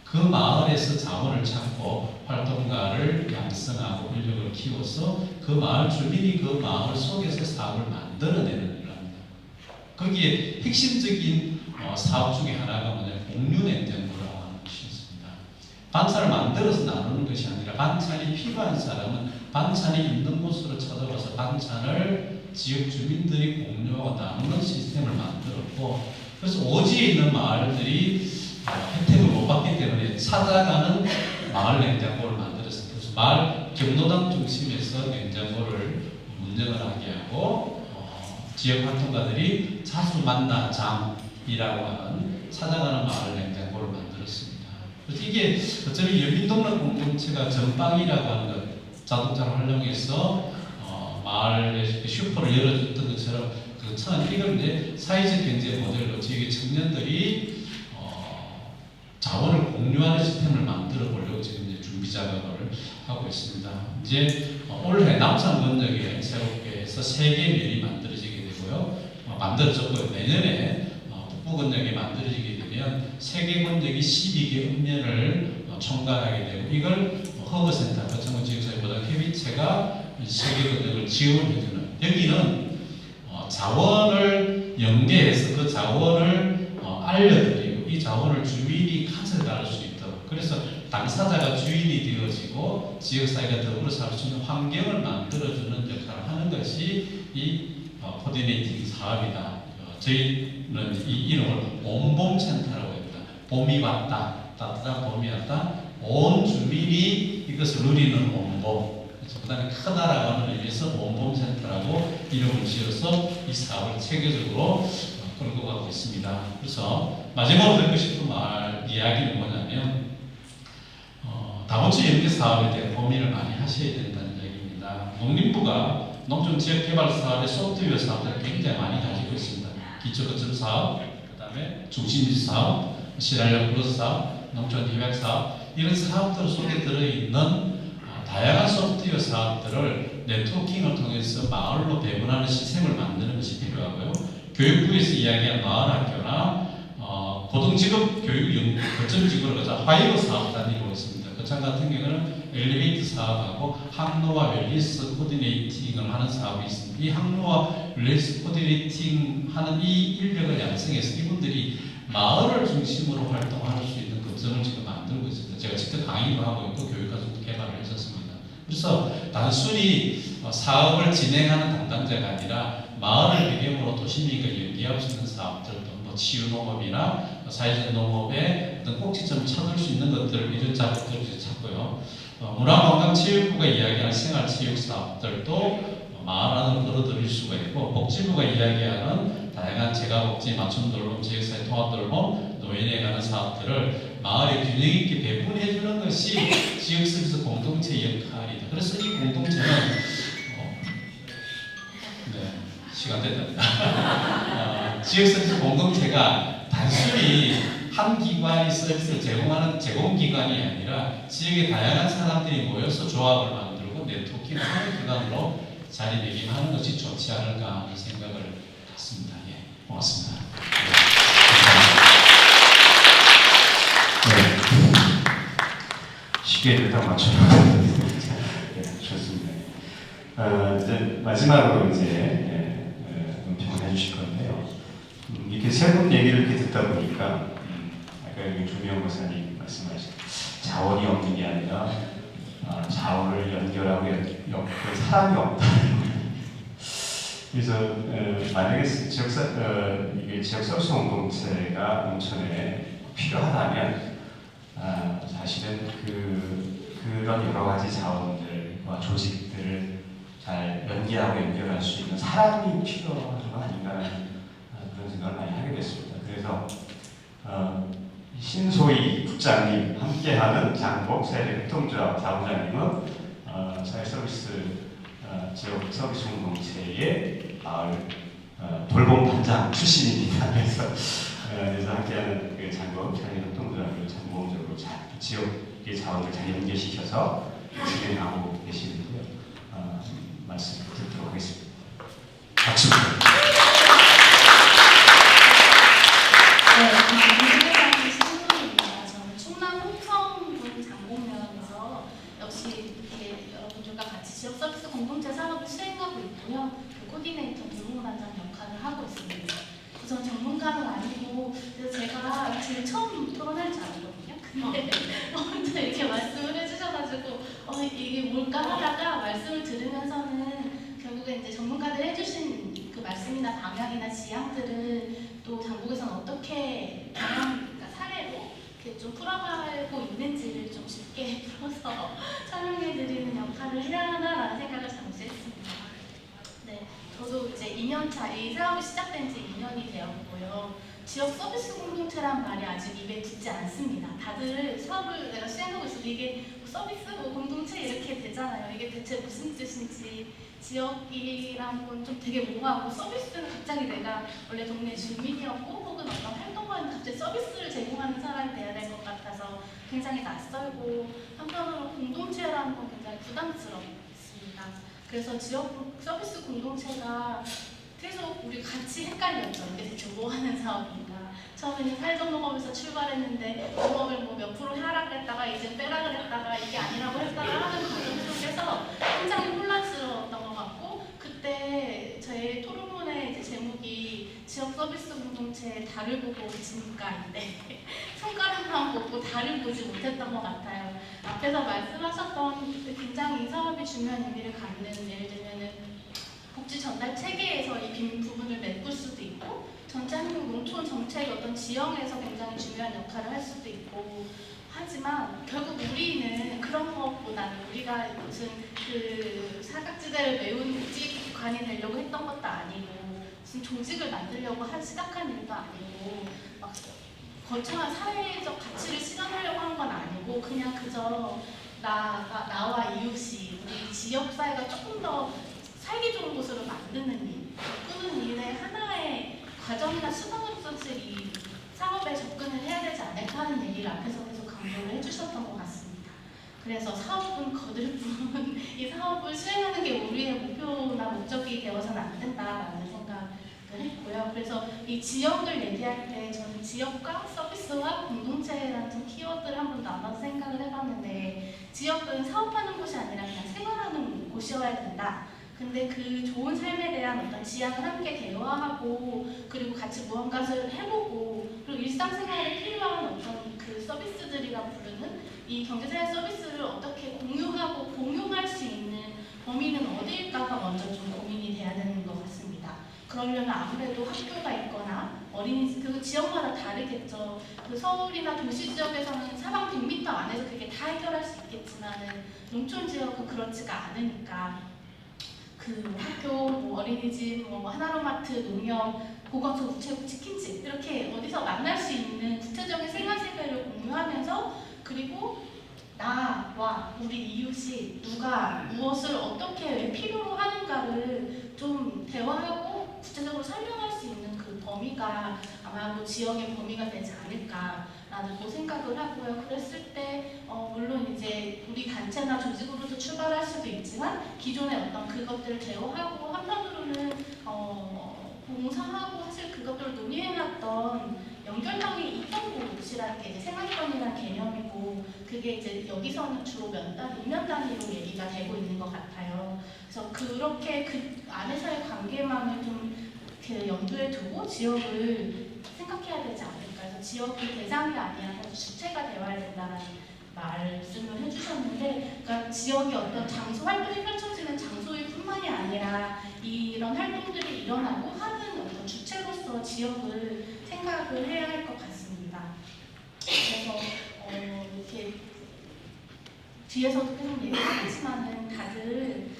그 마을에서 자원을 찾고 활동가를 양성하고 인력을 키워서 그 마을 주민이 그 마을 속에서 사업을 만들어내는 일을 합니다. 거기에 핵심적인 사업 중에 하나가 뭐냐면 공유 냉장고라는 것이 있습니다. 반찬을 만들어서 나누는 것이 아니라 반찬이 필요한 사람은 반찬이 있는 곳으로 찾아가서 반찬을 지역 주민들이 공유하고 나누는 시스템을 만들었고, 그래서 오지에 있는 마을들이 혜택을 못 받기 때문에 찾아가는 마을 냉장고를 만들었습니다. 그래서 마을 경로당 중심에서 냉장고를 운영을 하게 하고 지역 활동가들이 자주 만나 장이라고 하는 찾아가는 마을 냉장고를 만들었습니다. 그래서 이게 어쩌면 열린동네 공동체가 전방이라고 하는 것, 자동차를 활용해서 마을에 슈퍼를 열어줬던 것처럼 그 처음 이걸 이제 사회적 경제 모델로 지역의 청년들이 자원을 공유하는 시스템을 만들어 보려고 지금 이제 준비 작업을 하고 있습니다. 이제 올해 남산 권역에 새롭게 해서 3개 면이 만들어지게 되고요. 만들어졌고요. 내년에 북부 권역에 만들어지게 되면 3개 권역이 12개 읍면을 총괄하게 되고 이걸 허브센터, 거창구 지역사회보장협의체가 3개 권역을 지원을 해주는, 여기는 자원을 연계해서 그 자원을 알려드리고 이 자원을 주민이 가져갈 수 있도록, 그래서 당사자가 주인이 되어지고 지역사회가 더불어 살 수 있는 환경을 만들어주는 역할을 하는 것이 이 코디네이팅 사업이다. 저희는 이 이름을 온봄센터라고 합니다. 봄이 왔다, 따뜻한 봄이 왔다, 온 주민이 이것을 누리는 온봄. 그 다음에 크다라고 하는 의미에서 온봄센터라고 이름을 지어서 이 사업을 체계적으로 끌고 가고 있습니다. 그래서 마지막으로 듣고 싶은 이야기는 뭐냐면 다원체 연계 사업에 대해 고민을 많이 하셔야 된다는 얘기입니다. 농림부가 농촌 지역 개발 사업의 소프트웨어 사업을 굉장히 많이 가지고 있습니다. 기초거점 사업, 그 다음에 중심지 사업, 실활력 플러스 사업, 농촌 협약 사업, 이런 사업들 속에 들어있는 다양한 소프트웨어 사업들을 네트워킹을 통해서 마을로 배분하는 시스템을 만드는 것이 필요하고요. 교육부에서 이야기한 마을학교나 고등직업 교육 거점직으로 가자 화이어 사업단이 이루고 있습니다. 거창 같은 경우는 엘리베이터 사업하고 항로와 웰리스 코디네이팅을 하는 사업이 있습니다. 이 항로와 웰리스 코디네이팅 하는 이 인력을 양성해서 이분들이 마을을 중심으로 활동할 수 있는 거점을 지금 만들고 있습니다. 제가 직접 강의도 하고 있고 교육과정도 개발을 했었습니다. 그래서 단순히 사업을 진행하는 담당자가 아니라 마을을 배경으로 도시민과 연계할 수 있는 사업들도 치유농업이나 사회적 농업의 어떤 꼭지점을 찾을 수 있는 것들, 이런 작업들을 찾고요. 문화관광체육부가 이야기하는 생활체육 사업들도 마을 안으로 걸어들일 수가 있고, 복지부가 이야기하는 다양한 재가복지, 맞춤돌봄, 지역사회 통합돌봄, 노인에 관한 사업들을 마을에 균형 있게 배분해 주는 것이 지역 서비스 공동체 역할이다. 그래서 이 공동체는 시간 됐답니다. 지역 서비스 공동체가 단순히 한 기관이 서비스를 제공하는 제공기관이 아니라 지역의 다양한 사람들이 모여서 조합을 만들고 네트워킹을 하는 기관으로 자리매김하는 것이 좋지 않을까 하는 생각을 갖습니다. 예, 고맙습니다.
네. 시계를 딱 맞춰놓은 네, 좋습니다. 이제 마지막으로 이제 논평을 해주실 건데요. 이렇게 세 분 얘기를 이렇게 듣다 보니까 아까 여기 조미영 목사님 말씀하신 자원이 없는 게 아니라 자원을 연결하고 사람이 없다. 그래서 만약에 이게 지역 서비스 공동체가 농촌에 필요하다면 사실은 그런 여러 가지 자원들과 조직들을 잘 연계하고 연결할 수 있는 사람이 필요한 거 아닌가라는 그런 생각을 많이 하게 됐습니다. 그래서 신소희 국장님 함께하는 장복 세대협동조합 사무장님은 사회서비스 지역 서비스 공동체의 마을 돌봄 단장 출신입니다. 그래서 함께하는 그 장복 세대협동조합을 장공적으로 잘 지역의 자원을 잘 연계시켜서 진행하고 계시는데요. 말씀 듣도록 하겠습니다. 박수.
저는 충남 홍성군 장곡면에서 역시 이렇게 여러분들과 같이 지역 서비스 공동체 산업을 수행하고 있고요. 그 코디네이터 돌봄단장 역할을 하고 있습니다. 저는 전문가는 아니고 그래서 제가 제일 처음 토론할 줄 알았거든요. 근데 먼저 이렇게 말씀을 해주셔가지고 이게 뭘까 하다가 말씀을 들으면서는 결국에 이제 전문가들 해주신 그 말씀이나 방향이나 지향들을 또 장곡에서는 어떻게 그러니까 사례로 이렇게 좀 풀어가고 있는지를 좀 쉽게 풀어서 설명해드리는 역할을 해야 하나라는 생각을 잠시 했습니다. 네, 저도 이제 2년차 이 사업이 시작된 지 2년이 되었고요. 지역 서비스 공동체란 말이 아직 입에 붙지 않습니다. 다들 사업을 내가 수행하고 있어도 이게 서비스 공동체 이렇게 되잖아요. 이게 대체 무슨 뜻인지 지역이란 건 좀 되게 모호하고 서비스는 갑자기 내가 원래 동네 주민이었고 혹은 어떤 활동을 하는 갑자기 서비스를 제공하는 사람이 돼야 될 것 같아서 굉장히 낯설고 한편으로 공동체라는 건 굉장히 부담스럽습니다. 그래서 지역 서비스 공동체가 계속 우리 같이 헷갈렸죠. 이게 대체 뭐 하는 사업인가. 처음에는 살점 농업에서 출발했는데 농업을 몇 프로 하라 그랬다가 이제 빼라 그랬다가 이게 아니라고 했다가 하는 과정 속에서 굉장히 혼란스러웠던 것 같고 그때 제 토론문의 이제 제목이 지역 서비스 공동체의 달을 보고 지니까인데 손가락만 보고 달을 보지 못했던 것 같아요. 앞에서 말씀하셨던 굉장히 이 사업이 중요한 의미를 갖는 예를 들면은 복지 전달 체계에서 이 빈 부분을 메꿀 수도 있고 전체 한국 농촌 정책의 어떤 지형에서 굉장히 중요한 역할을 할 수도 있고 하지만 결국 우리는 그런 것보다는 우리가 무슨 그 사각지대를 메운 복지관이 되려고 했던 것도 아니고 무슨 조직을 만들려고 시작한 일도 아니고 막 거창한 사회적 가치를 실현하려고 한 건 아니고 그냥 그저 나와 이웃이 우리 지역 사회가 조금 더 살기 좋은 곳으로 만드는 일, 바꾸는 일의 하나의 과정이나 수단으로서 이 사업에 접근을 해야 되지 않을까 하는 얘기를 앞에서 계속 강조를 해주셨던 것 같습니다. 그래서 사업은 거들 뿐 이 사업을 수행하는 게 우리의 목표나 목적이 되어서는 안 된다라는 생각을 했고요. 그래서 이 지역을 얘기할 때 저는 지역과 서비스와 공동체라는 키워드를 한번 나눠서 생각을 해봤는데 지역은 사업하는 곳이 아니라 그냥 생활하는 곳이어야 된다. 근데 그 좋은 삶에 대한 어떤 지향을 함께 대화하고 그리고 같이 무언가를 해보고 그리고 일상생활에 필요한 어떤 그 서비스들이라 부르는 이 경제사회 서비스를 어떻게 공유하고 공용할 수 있는 범위는 어디일까가 먼저 좀 고민이 돼야 되는 것 같습니다. 그러려면 아무래도 학교가 있거나 어린이집, 그 지역마다 다르겠죠. 그 서울이나 도시 지역에서는 사방 100m 안에서 그게 다 해결할 수 있겠지만은 농촌 지역은 그렇지가 않으니까 그 학교, 어린이집, 하나로마트, 농협, 보건소, 우체국, 치킨집 이렇게 어디서 만날 수 있는 구체적인 생활 세계를 공유하면서 그리고 나와 우리 이웃이 누가 무엇을 어떻게 왜 필요로 하는가를 좀 대화하고 구체적으로 설명할 수 있는 그 범위가 아마도 지역의 범위가 되지 않을까라는 생각을 하고요. 그랬을 때 물론 이제 우리 단체나 조직으로도 출발할 수도 있지만 기존의 어떤 그것들을 제어하고 한편으로는 봉사하고 사실 그것들을 논의해놨던 연결망이 있던 곳이라는 게 이제 생활권이라는 개념이고 그게 이제 여기서는 주로 몇 년 단위로 얘기가 되고 있는 것 같아요. 그래서 그렇게 그 안에서의 관계망을 좀 이렇게 염두에 두고 지역을 생각해야 되지 않을까. 그래서 지역이 대상이 아니라 주체가 되어야 된다는 말씀을 해주셨는데, 그러니까 지역의 어떤 장소 활동이 펼쳐지는 장소일 뿐만이 아니라 이런 활동들이 일어나고 하는 어떤 주체로서 지역을 생각을 해야 할 것 같습니다. 그래서 이렇게 뒤에서도 계속 얘기하지만은 다들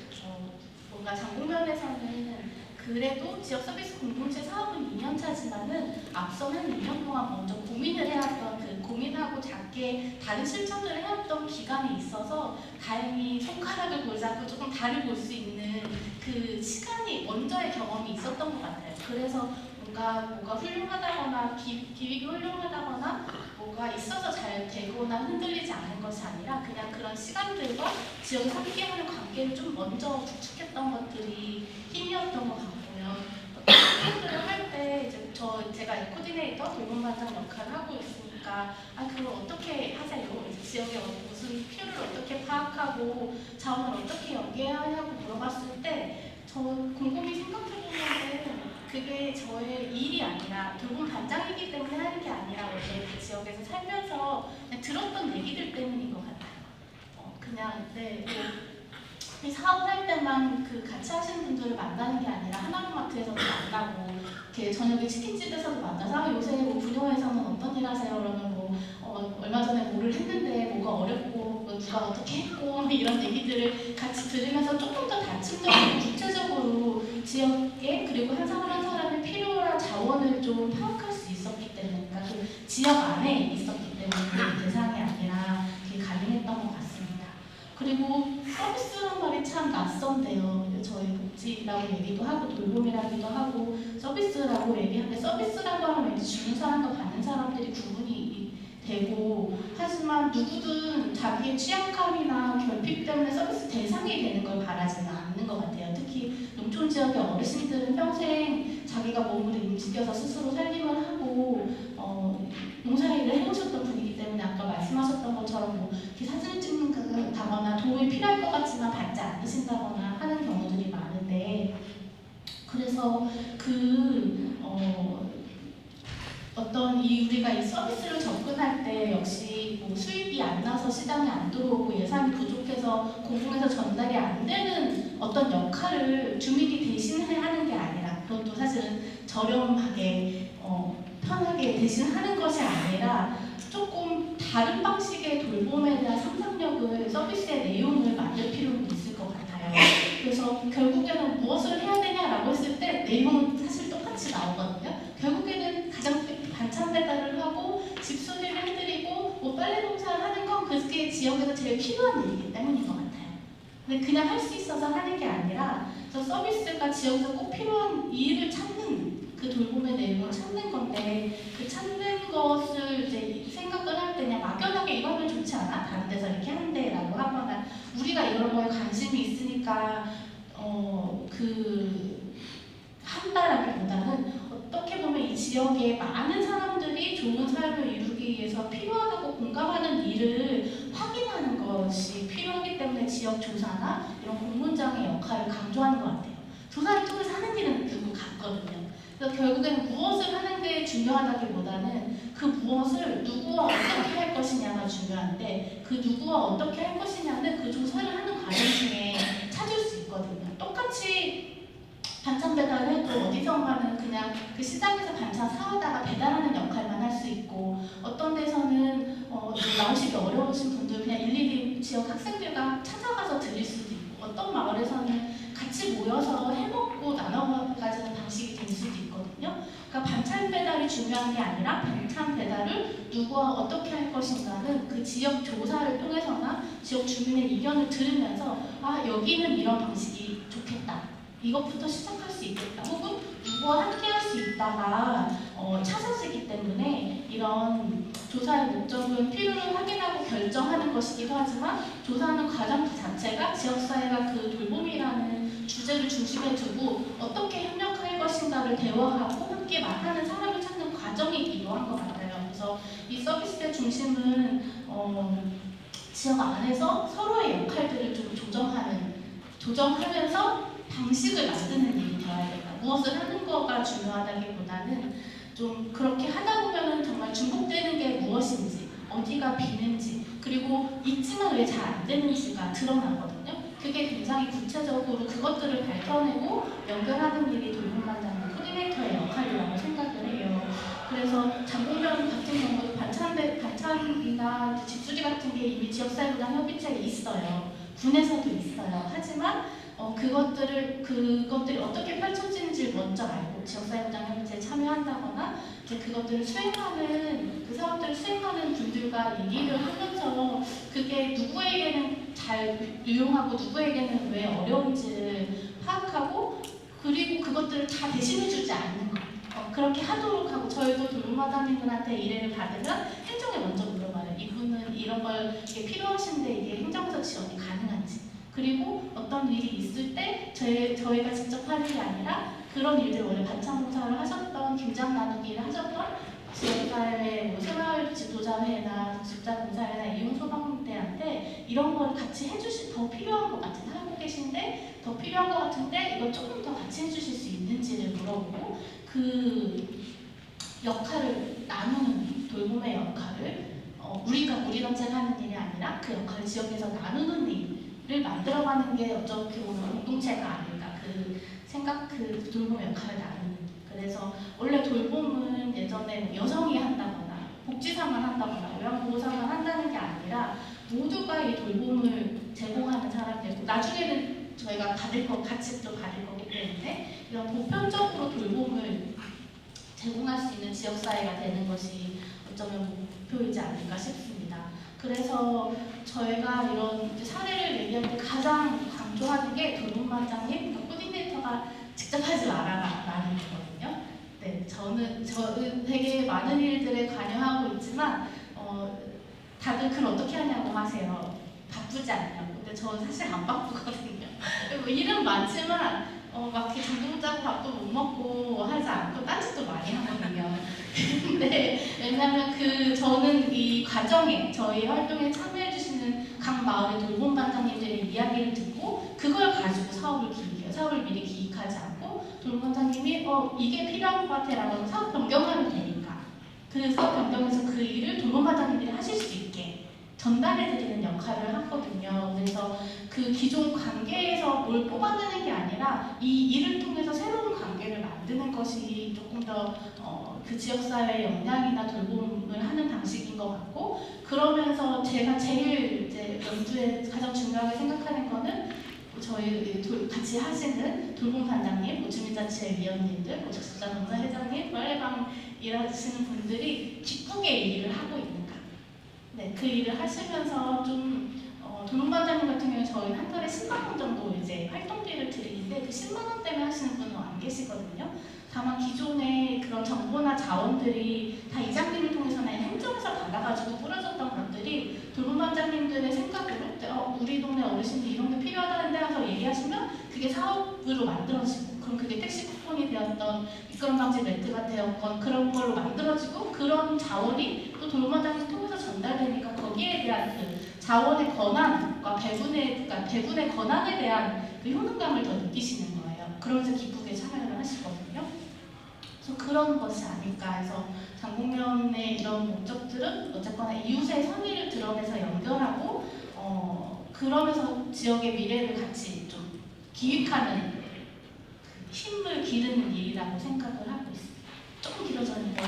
뭔가 장공면에서는 그래도 지역 서비스 공동체 사업은 2년 차지만은 앞서는 2년 동안 먼저 고민을 해왔던 그 고민하고 작게 다른 실천들을 해왔던 기간이 있어서 다행히 손가락을 보자고 조금 달을 볼 수 있는 그 시간이 먼저의 경험이 있었던 것 같아요. 그래서 뭐가 훌륭하다거나 기획이 훌륭하다거나 뭐가 있어서 잘 되거나 흔들리지 않은 것이 아니라 그냥 그런 시간들과 지역에서 함께하는 관계를 좀 먼저 구축했던 것들이 힘이었던 것 같고요. 프로그램을 할 때 이제 제가 코디네이터 돌봄반장 역할을 하고 있으니까 그걸 어떻게 하세요? 이제 지역의 무슨 필요를 어떻게 파악하고 자원을 어떻게 연계해야 하냐고 물어봤을 때 저 곰곰이 생각해보면 그게 저의 일이 아니라 돌봄 반장이기 때문에 하는 게 아니라 원래 그 지역에서 살면서 그냥 들었던 얘기들 때문인 것 같아요. 그냥 이 사업할 때만 그 같이 하시는 분들을 만나는 게 아니라 하나로마트에서도 만나고 이렇게 저녁에 치킨집에서도 만나서 요새 뭐 분녀에서는 어떤 일 하세요? 그러면 얼마 전에 뭐를 했는데 뭐가 어렵고 누가 어떻게 했고 이런 얘기들을 같이 들으면서 조금 더 다층적으로 구체적으로 지역에 그리고 한 사람 한 사람의 필요한 자원을 좀 파악할 수 있었기 때문에 그러니까 그 지역 안에 있었기 때문에 그 대상이 아니라 그게 가능했던 것 같습니다. 그리고 서비스란 말이 참 낯선데요. 저희 복지라고 얘기도 하고 돌봄이라기도 하고 서비스라고 얘기하는데 서비스라고 하면 왠지 주는 사람과 받는 사람들이 구분이 되고 하지만 누구든 자기의 취약함이나 결핍 때문에 서비스 대상이 되는 걸 바라지는 않는 것 같아요. 특히 농촌 지역의 어르신들은 평생 자기가 몸을 움직여서 스스로 살림을 하고 농사일을 해오셨던 분이기 때문에 아까 말씀하셨던 것처럼 이렇게 사진 찍는다거나 도움이 필요할 것 같지만 받지 않으신다거나 하는 경우들이 많은데 그래서 어떤 우리가 이 서비스를 접근할 때 역시 수입이 안 나서 시장에 안 들어오고 예산이 부족해서 공공에서 전달이 안 되는 어떤 역할을 주민이 대신해 하는 게 아니라 그것도 사실은 저렴하게 편하게 대신하는 것이 아니라 조금 다른 방식의 돌봄에 대한 상상력을 서비스의 내용을 만들 필요는 있을 것 같아요. 그래서 결국에는 무엇을 해야 되냐라고 했을 때 내용은 사실 똑같이 나오거든요. 결국에는 가장 반찬 배달을 하고 집수리를 해드리고 빨래 농사를 하는 건 그게 지역에서 제일 필요한 일이기 때문인 것 같아요. 근데 그냥 할 수 있어서 하는 게 아니라 저 서비스가 지역에서 꼭 필요한 일을 찾는 그 돌봄의 내용을 찾는 건데 그 찾는 것을 이제 생각을 할 때 그냥 막연하게 이거 하면 좋지 않아? 다른 데서 이렇게 하는데 라고 하거나 우리가 이런 거에 관심이 있으니까 한다라기보다는 어떻게 보면 이 지역의 많은 사람들이 좋은 삶을 이루기 위해서 필요하다고 공감하는 일을 확인하는 것이 필요하기 때문에 지역 조사나 이런 공문장의 역할을 강조하는 것 같아요. 조사를 통해서 하는 일은 결국 같거든요. 그래서 결국에는 무엇을 하는 게 중요하다기보다는 그 무엇을 누구와 어떻게 할 것이냐가 중요한데 그 누구와 어떻게 할 것이냐는 그 조사를 하는 과정 중에 찾을 수 있거든요. 똑같이 반찬 배달을 해도 어디선가는 그냥 그 시장에서 반찬 사오다가 배달하는 역할만 할 수 있고 어떤 데서는 나오시기 어려우신 분들 그냥 일일이 지역 학생들과 찾아가서 드릴 수도 있고 어떤 마을에서는 같이 모여서 해먹고 나눠가지는 방식이 될 수도 있거든요. 그러니까 반찬 배달이 중요한 게 아니라 반찬 배달을 누구와 어떻게 할 것인가는 그 지역 조사를 통해서나 지역 주민의 의견을 들으면서 여기는 이런 방식이 좋겠다. 이것부터 시작할 수 있겠다. 혹은 누구와 함께 할 수 있다가 찾아지기 때문에 이런 조사의 목적은 필요를 확인하고 결정하는 것이기도 하지만 조사하는 과정 자체가 지역사회가 그 돌봄이라는 주제를 중심에 두고 어떻게 협력할 것인가를 대화하고 함께 만나는 사람을 찾는 과정이기도 한 것 같아요. 그래서 이 서비스의 중심은 지역 안에서 서로의 역할들을 좀 조정하면서 방식을 만드는 일이 되어야겠다. 무엇을 하는 거가 중요하다기보다는 좀 그렇게 하다 보면은 정말 중복되는 게 무엇인지, 어디가 비는지, 그리고 있지만 왜 잘 안 되는지가 드러나거든요. 그게 굉장히 구체적으로 그것들을 밝혀내고 연결하는 일이 돌봄반장 코디네이터의 역할이라고 생각을 해요. 그래서 장공변 같은 경우도 반찬이나 집수리 같은 게 이미 지역사회보장 협의체에 있어요. 군에서도 있어요. 하지만 그것들이 어떻게 펼쳐지는지를 먼저 알고 지역사회보장 협의체에 참여한다거나 이제 그것들을 수행하는 그 사업들을 수행하는 분들과 얘기를 하면서 그게 누구에게는 잘 유용하고 누구에게는 왜 어려운지를 파악하고 그리고 그것들을 다 대신해주지 않는 것. 그렇게 하도록 하고 저희도 돌봄마담님들한테 의뢰를 받으면 행정에 먼저 물어봐요. 이분은 이런 걸 이게 필요하신데 이게 행정에서 지원이 가능한지. 그리고 어떤 일이 있을 때 저희가 직접 하는 게 아니라 그런 일들 원래 반찬봉사를 하셨던 김장 나누기를 하셨던 지역사회 뭐 생활 지도자회나 직자봉사회나 이용소방대한테 이런 걸 같이 해주실 더 필요한 것 같은 하고 계신데 더 필요한 것 같은데 이걸 조금 더 같이 해주실 수 있는지를 물어보고 그 역할을 나누는 돌봄의 역할을 우리 단체가 하는 일이 아니라 그 역할을 지역에서 나누는 일을 만들어가는 게 어떻게 보면 공동체가 아닐까 그 돌봄의 역할을 나누는. 그래서 원래 돌봄은 예전에 여성이 한다거나 복지사만 한다거나 요양보호사만 한다는 게 아니라 모두가 이 돌봄을 제공하는 사람들고 나중에는 저희가 같이 또 받을 거기 때문에 이런 보편적으로 돌봄을 제공할 수 있는 지역사회가 되는 것이 어쩌면 목표이지 않을까 싶습니다. 그래서 저희가 이런 사례를 얘기할 때 가장 강조하는 게 돌봄반장님, 코디네이터가 직접 하지 말아라라는 거거든요. 네, 저는 되게 많은 일들에 관여하고 있지만 다들 글 어떻게 하냐고 하세요. 바쁘지 않냐고. 근데 저는 사실 안 바쁘거든요. 일은 많지만 막 이렇게 잠도 못 자고 밥도 못 먹고 하지 않고 딴짓도 많이 하거든요. 근데 왜냐면 저는 이 과정에 저희 활동에 참여해주시는 각 마을의 돌봄반장님들의 이야기를 듣고 그걸 가지고 사업을 미리 기획하지 않고 돌봄반장님이 이게 필요한 것 같아 라고 사업 변경하면 되니까 그 사업 변경에서 그 일을 돌봄반장님들이 하실 수 있게 전달해드리는 역할을 하거든요. 그래서 그 기존 관계에서 뭘 뽑아내는 게 아니라 이 일을 통해서 새로운 관계를 만드는 것이 조금 더 그 지역사회의 역량이나 돌봄을 하는 방식인 것 같고 그러면서 제가 제일 이제 연주에 가장 중요하게 생각하는 거는 저희 같이 하시는 돌봄반장님, 주민자치위원님들, 적십자동사 회장님, 빨래방 일하시는 분들이 기쁘게 이 일을 하고 있는가. 네, 그 일을 하시면서 좀 돌봄반장님 같은 경우에 저희 한 달에 10만 원 정도 이제 활동비를 드리는데 그 10만 원 때문에 하시는 분은 안 계시거든요. 다만 기존의 그런 정보나 자원들이 다 이장님을 통해서나 행정에서 받아가지고 뿌려졌던 것들이 돌봄반장님들의 생각으로 우리 동네 어르신들이 이런 게 필요하다는데 하서 얘기하시면 그게 사업으로 만들어지고 그럼 그게 택시 쿠폰이 되었던 미끄럼 방지 매트가 되었건 그런 걸로 만들어지고 그런 자원이 또 돌봄반장님 통해서 전달되니까 거기에 대한 그 자원의 권한과 배분의 권한에 대한 그 효능감을 더 느끼시는 거예요. 그러면서 기쁘게 참여를 하시거든요. 그래서 그런 것이 아닐까 해서 장공면의 이런 목적들은 어쨌거나 이웃의 선의를 드러내서 연결하고 그러면서 지역의 미래를 같이 좀 기획하는 그 힘을 기르는 일이라고 생각을 하고 있습니다. 조금 길어졌는데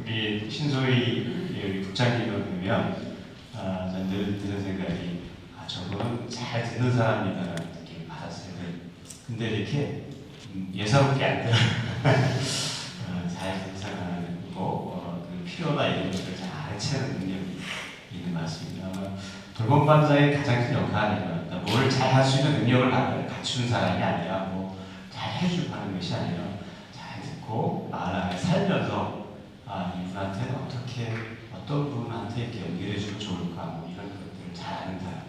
우리 신소희 국장님을 보면 전 늘 드는 생각이 저거는 잘 듣는 사람이다라는 느낌을 받았어요. 근데 이렇게 예사롭게 안 들어요. 잘 듣는 사람이고 그 필요나 이런 것들을 잘 알아채는 능력이 있는 것 같습니다. 돌봄반장의 가장 큰 역할은 뭘 잘 할 수 있는 능력을 갖춘 사람이 아니라 뭐 잘 해주고 하는 것이 아니라 잘 듣고 마을 안에 살면서 이분한테는 어떤 분한테 이렇게 연결해주면 좋을까 뭐 이런 것들을 잘 아는 사람.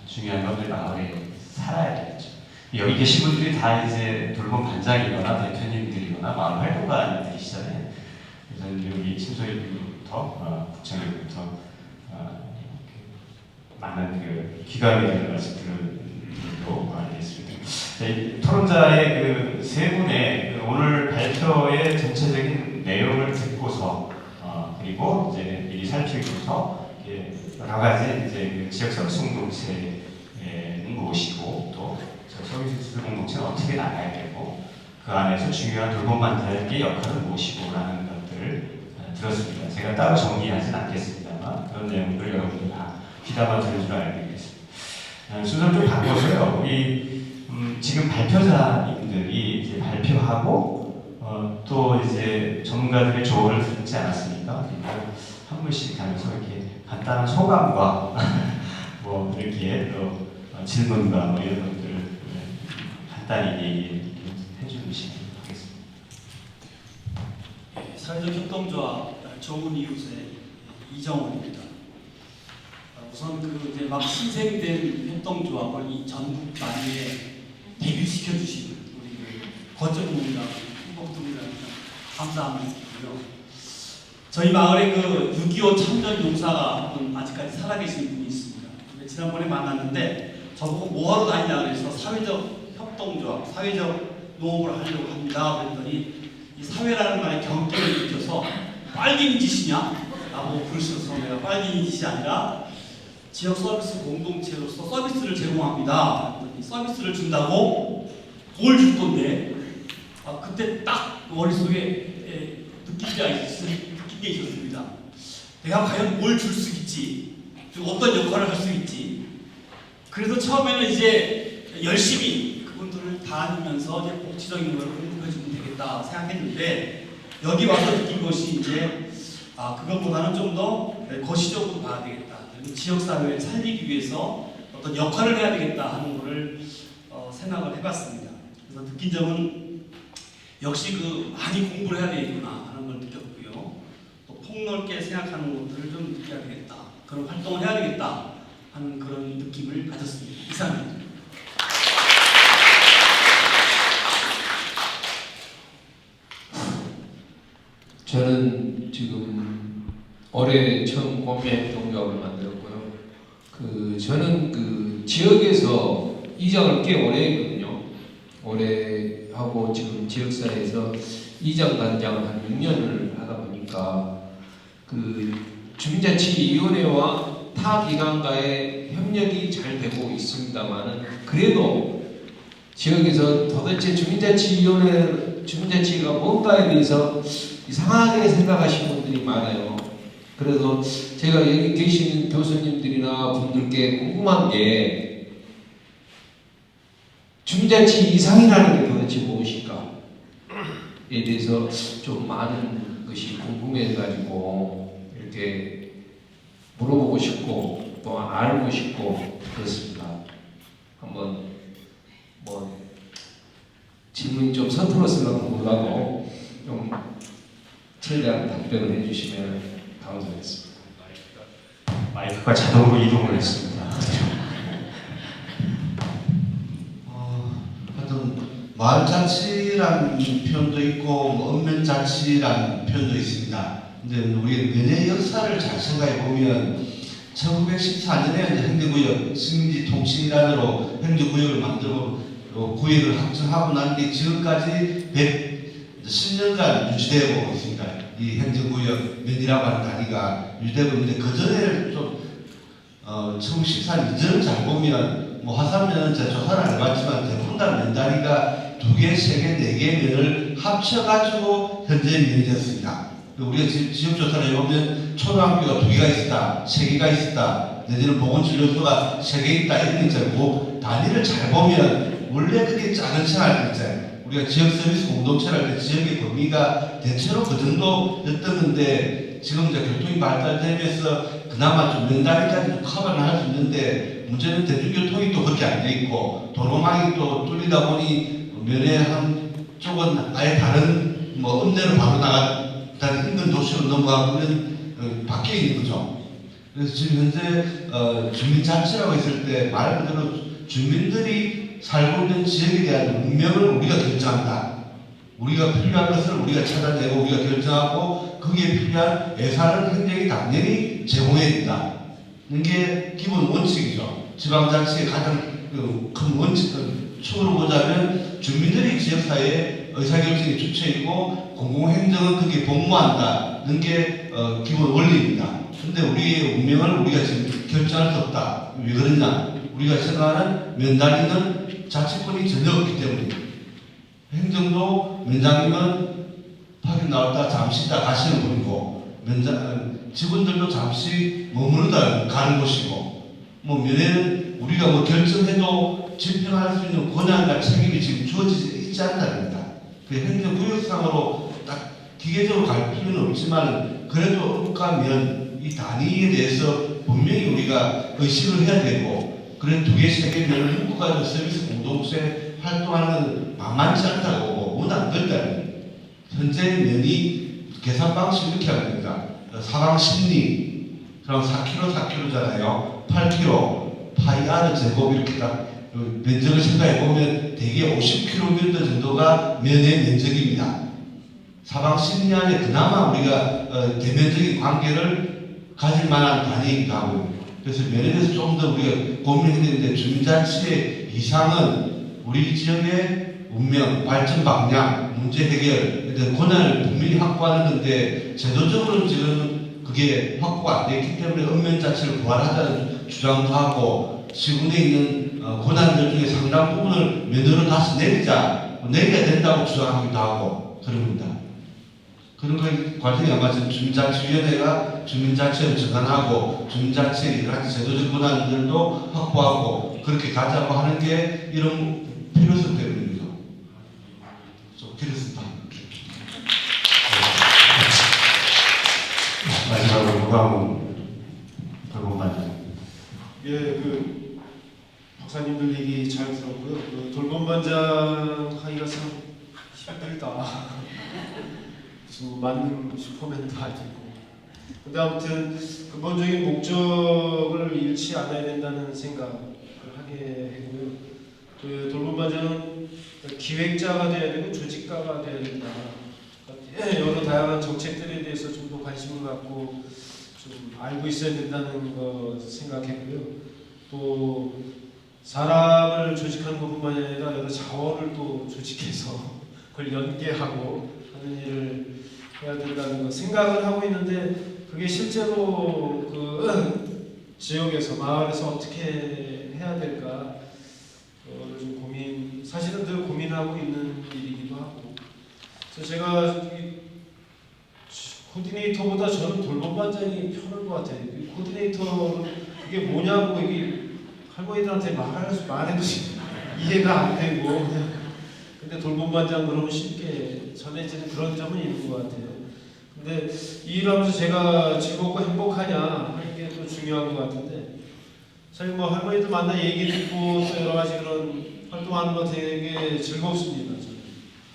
중요한 건 우리 마을에 살아야 되겠죠. 여기 계신 분들이 다 이제 돌봄반장이거나 대표님들이거나 마을 활동가들이시잖아요. 그래서 여기 신소희부터 국장님부터 많은 그 귀감이 되는 말씀 들은 분들도 많이 있습니다. 이 토론자의 그 세 분의 그 오늘 발표의 전체적인 내용을 듣고서 그리고 이제 미리 살피고서 여러 가지 이제 그 지역 서비스 공동체는 무엇이고 또 서비스 공동체는 어떻게 나가야 되고 그 안에서 중요한 돌봄반사의 역할은 무엇이고라는 것들을 들었습니다. 제가 따로 정리하진 않겠습니다만 그런 내용들 여러분들 다 귀담아 들을 줄 알고 있겠습니다. 순서를 좀 바꿔서요. 지금 발표자님들이 이제 발표하고 또 이제 전문가들의 조언을 듣지 않았습니까? 그러니까 한 분씩 하면서 이렇게 간단한 소감과 뭐 이렇게 또 질문과 뭐 이런 것들을 간단히 얘기해 주시면 하겠습니다.
사회적 협동조합 좋은 이웃의 이정원입니다. 우선 이제 막 신생된 협동조합을 이 전국 만리에 데뷔시켜 주신 우리 거점입니다. 후보들입니다. 감사합니다고요. 저희 마을에 6.25 참전 용사가 아직까지 살아계신 분이 있습니다. 근데 지난번에 만났는데 저보고 뭐하러 다니냐 그래서 사회적 협동조합, 사회적 농업을 하려고 합니다. 그랬더니 이 사회라는 말에 경계를 느껴서 빨갱이 짓이냐? 라고 글을 써서 내가 빨갱이 짓이 아니라 지역 서비스 공동체로서 서비스를 제공합니다. 그랬더니 서비스를 준다고 뭘 줄 건데 그때 딱 머릿속에 느낀 게 있었습니다. 내가 과연 뭘 줄 수 있지? 어떤 역할을 할 수 있지? 그래서 처음에는 이제 열심히 그분들을 다니면서 이제 복지적인 걸 공급해주면 되겠다 생각했는데 여기 와서 느낀 것이 이제 그것보다는 좀 더 거시적으로 봐야 되겠다. 그리고 지역사회를 살리기 위해서 어떤 역할을 해야 되겠다 하는 것을 생각을 해봤습니다. 그래서 느낀 점은 역시 많이 공부를 해야 되겠구나 하는 걸 느꼈고요. 또 폭넓게 생각하는 것들을 좀 느껴야 되겠다. 그런 활동을 해야 되겠다 하는 그런 느낌을 가졌습니다. 이상입니다.
저는 지금 올해 처음 공매협동조합을 만들었고요. 저는 지역에서 이장을 꽤 오래 했거든요. 오래 하고 지금 지역사회에서 이장 단장을 한 6년을 하다 보니까 주민자치위원회와 타 기관과의 협력이 잘 되고 있습니다만은 그래도 지역에서 도대체 주민자치가 뭔가에 대해서 이상하게 생각하시는 분들이 많아요. 그래서 제가 여기 계시는 교수님들이나 분들께 궁금한 게 주민자치 이상이라는 게 도대체 무엇일까에 대해서 좀 많은 것이 궁금해가지고 이렇게 물어보고 싶고 또 알고 싶고 그렇습니다. 한번 질문이 좀 서툴었으면 몰라도 좀 최대한 답변을 해주시면 감사하겠습니다.
마이크가 자동으로 이동을 했습니다.
하여튼 마을자치라는 표현도 있고 읍면자치라는 표현도 있습니다. 근데 우리 면의 역사를 잘 생각해 보면 1914년에 행정구역 식민지 통치단으로 행정구역을 만들고 구역을 확정하고 난 뒤 지금까지 10년간 유지되고 있습니다. 이 행정구역 면이라고 하는 단위가 유지되고 있는데 그 전에 좀 1914년 이전을 잘 보면 화산면은 제가 조사를 안 해봤지만 대부분 다 면 단위가 2개, 3개, 4개 면을 합쳐가지고 현재 면이 되었습니다. 우리가 지역 조사를 해보면 초등학교가 2개가 있었다, 3개가 있었다, 내지는 보건진료소가 3개 있다 이런 있잖아요. 그 단위를 잘 보면 원래 그게 작은 생활 있잖아요. 우리가 지역 서비스 공동체를 할 때 지역의 범위가 대체로 그 정도였던데 지금 이제 교통이 발달되면서 그나마 좀 면 단위까지 좀 커버를 할 수 있는데 문제는 대중교통이 또 그렇게 안 돼 있고 도로망이 또 뚫리다 보니 면의 한쪽은 아예 다른 읍내로 바로 나가다는 인근 도시로 넘어가면 바뀌어 있는 거죠. 그래서 지금 현재 주민자치라고 했을 때 말 그대로 주민들이 살고 있는 지역에 대한 운명을 우리가 결정한다. 우리가 필요한 것을 우리가 찾아내고 우리가 결정하고 거기에 필요한 예산을 행정이 당연히 제공해야 된다. 이게 기본 원칙이죠. 지방자치의 가장 큰 원칙은 축으로 보자면 주민들이 지역사회의 의사결정의 주체이고 공공행정은 거기에 복무한다는 게 기본 원리입니다. 근데 우리의 운명을 우리가 지금 결정할 수 없다. 왜 그러냐? 우리가 생각하는 면단위는 자치권이 전혀 없기 때문입니다. 행정도 면장님은 파견 나왔다 잠시 있다 가시는 분이고 직원들도 잠시 머무르다 가는 곳이고 뭐 면회는 우리가 뭐 결정해도 집행할 수 있는 권한과 책임이 지금 주어지지 있지 않다입니다. 그 행정구역상으로 딱 기계적으로 갈 필요는 없지만 그래도 업가면 이 단위에 대해서 분명히 우리가 의식을 해야 되고 그래 두 개, 세 개 면을 묶어가지고 서비스 공동체 활동하는 만만치 않다고 보고 워낙 넓다는 현재 면이 계산 방식 이렇게 하면 됩니다. 사방 10리 그럼 4km, 8km, 파이 R 제곱 이렇게 딱 면적을 생각해 보면 대개 50km 정도가 면의 면적입니다. 사방 10리 안에 그나마 우리가 대면적인 관계를 가질 만한 단위이기도 하고요. 그래서 면에 대해서 좀 더 우리가 고민해야 되는데 주민자치의 이상은 우리 지역의 운명, 발전 방향, 문제 해결, 권한을 분명히 확보하는 건데 제도적으로는 지금 그게 확보가 안 됐기 때문에 읍면 자체를 부활하자는 주장도 하고 시군에 있는 권한들 중에 상당 부분을 면으로 다시 내려야 된다고 주장하기도 하고 그런 겁니다. 그런 그 과정이 아마 지금 주민자치위원회가 주민자치를 전환하고 주민자치의 여러 가지 제도적 권한들도 확보하고 그렇게 가자고 하는 게 이런 필요성 때문입니다. 좀 길었습니다.
마지막으로 무광훈 돌봄반장.
예, 그 박사님들 얘기 잘 들었고요. 그 돌봄반장 하기가 참 힘들다. 무슨 만능 슈퍼맨도 아니고. 근데 아무튼 근본적인 목적을 잃지 않아야 된다는 생각을 하게 했고요. 그 돌봄반장은 기획자가 돼야 되고 조직가가 돼야 된다. 여러 다양한 정책들에 대해서 좀 더 관심을 갖고 좀 알고 있어야 된다는 거 생각했고요. 또 사람을 조직하는 것뿐만이 아니라 여러 자원을 또 조직해서 그걸 연계하고 하는 일을 해야 된다는 거 생각을 하고 있는데 그게 실제로 그 지역에서 마을에서 어떻게 해야 될까 좀 사실은 늘 고민하고 있는 일이기도 하고 그래서 제가 코디네이터보다 저는 돌봄반장이 편한 것 같아요. 코디네이터는 그게 뭐냐고 이게 할머니들한테 말해도 이해가 안 되고 근데 돌봄반장 그러면 쉽게 전해지는 그런 점은 있는 것 같아요. 근데 이 일하면서 제가 즐겁고 행복하냐 하는 게 또 중요한 것 같은데 사실 뭐 할머니들 만나 얘기 듣고 또 여러 가지 그런 활동하는 거 되게 즐겁습니다. 저는.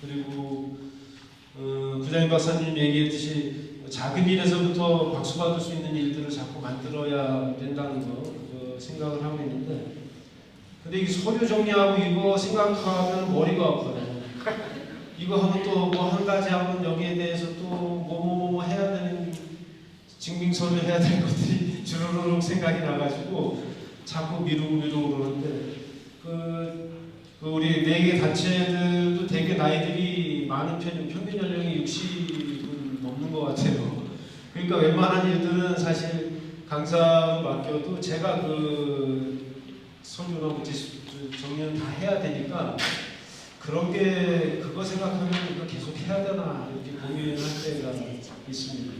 그리고 부장님 박사님 얘기했듯이 작은 일에서부터 박수 받을 수 있는 일들을 자꾸 만들어야 된다는 거 생각을 하고 있는데 근데 이 서류 정리하고 이거 생각하면 머리가 아파요. 이거 하면 또 뭐 한 가지 하면 여기에 대해서 또 뭐 해야 되는 증빙서류 해야 되는 것들이 주르륵 생각이 나가지고 자꾸 미루고 그러는데 우리 4개 단체들도 되게 나이들이 많은 편이고 평균 연령이 60은 넘는 것 같아요. 그러니까 웬만한 일들은 사실 강사로 맡겨도 제가 서류나 정리는 다 해야 되니까 그런 게 그거 생각하면 이거 계속 해야 되나 이렇게 고민할 때가 있습니다.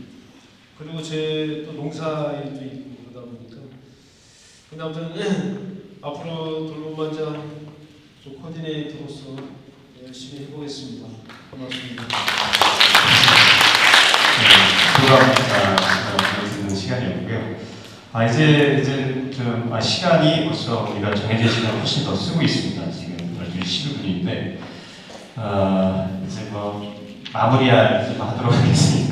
그리고 제 또 농사일도 있고 그러다 보니까 근데 아무튼 앞으로 돌봄반장 코디네이터로서 열심히 해보겠습니다. 고맙습니다.
듣는 시간이었고요. 이제 좀 시간이 벌써 우리가 정해진 시간 훨씬 더 쓰고 있습니다. 지금 12시 11분인데 이제 뭐 하도록 하겠습니다.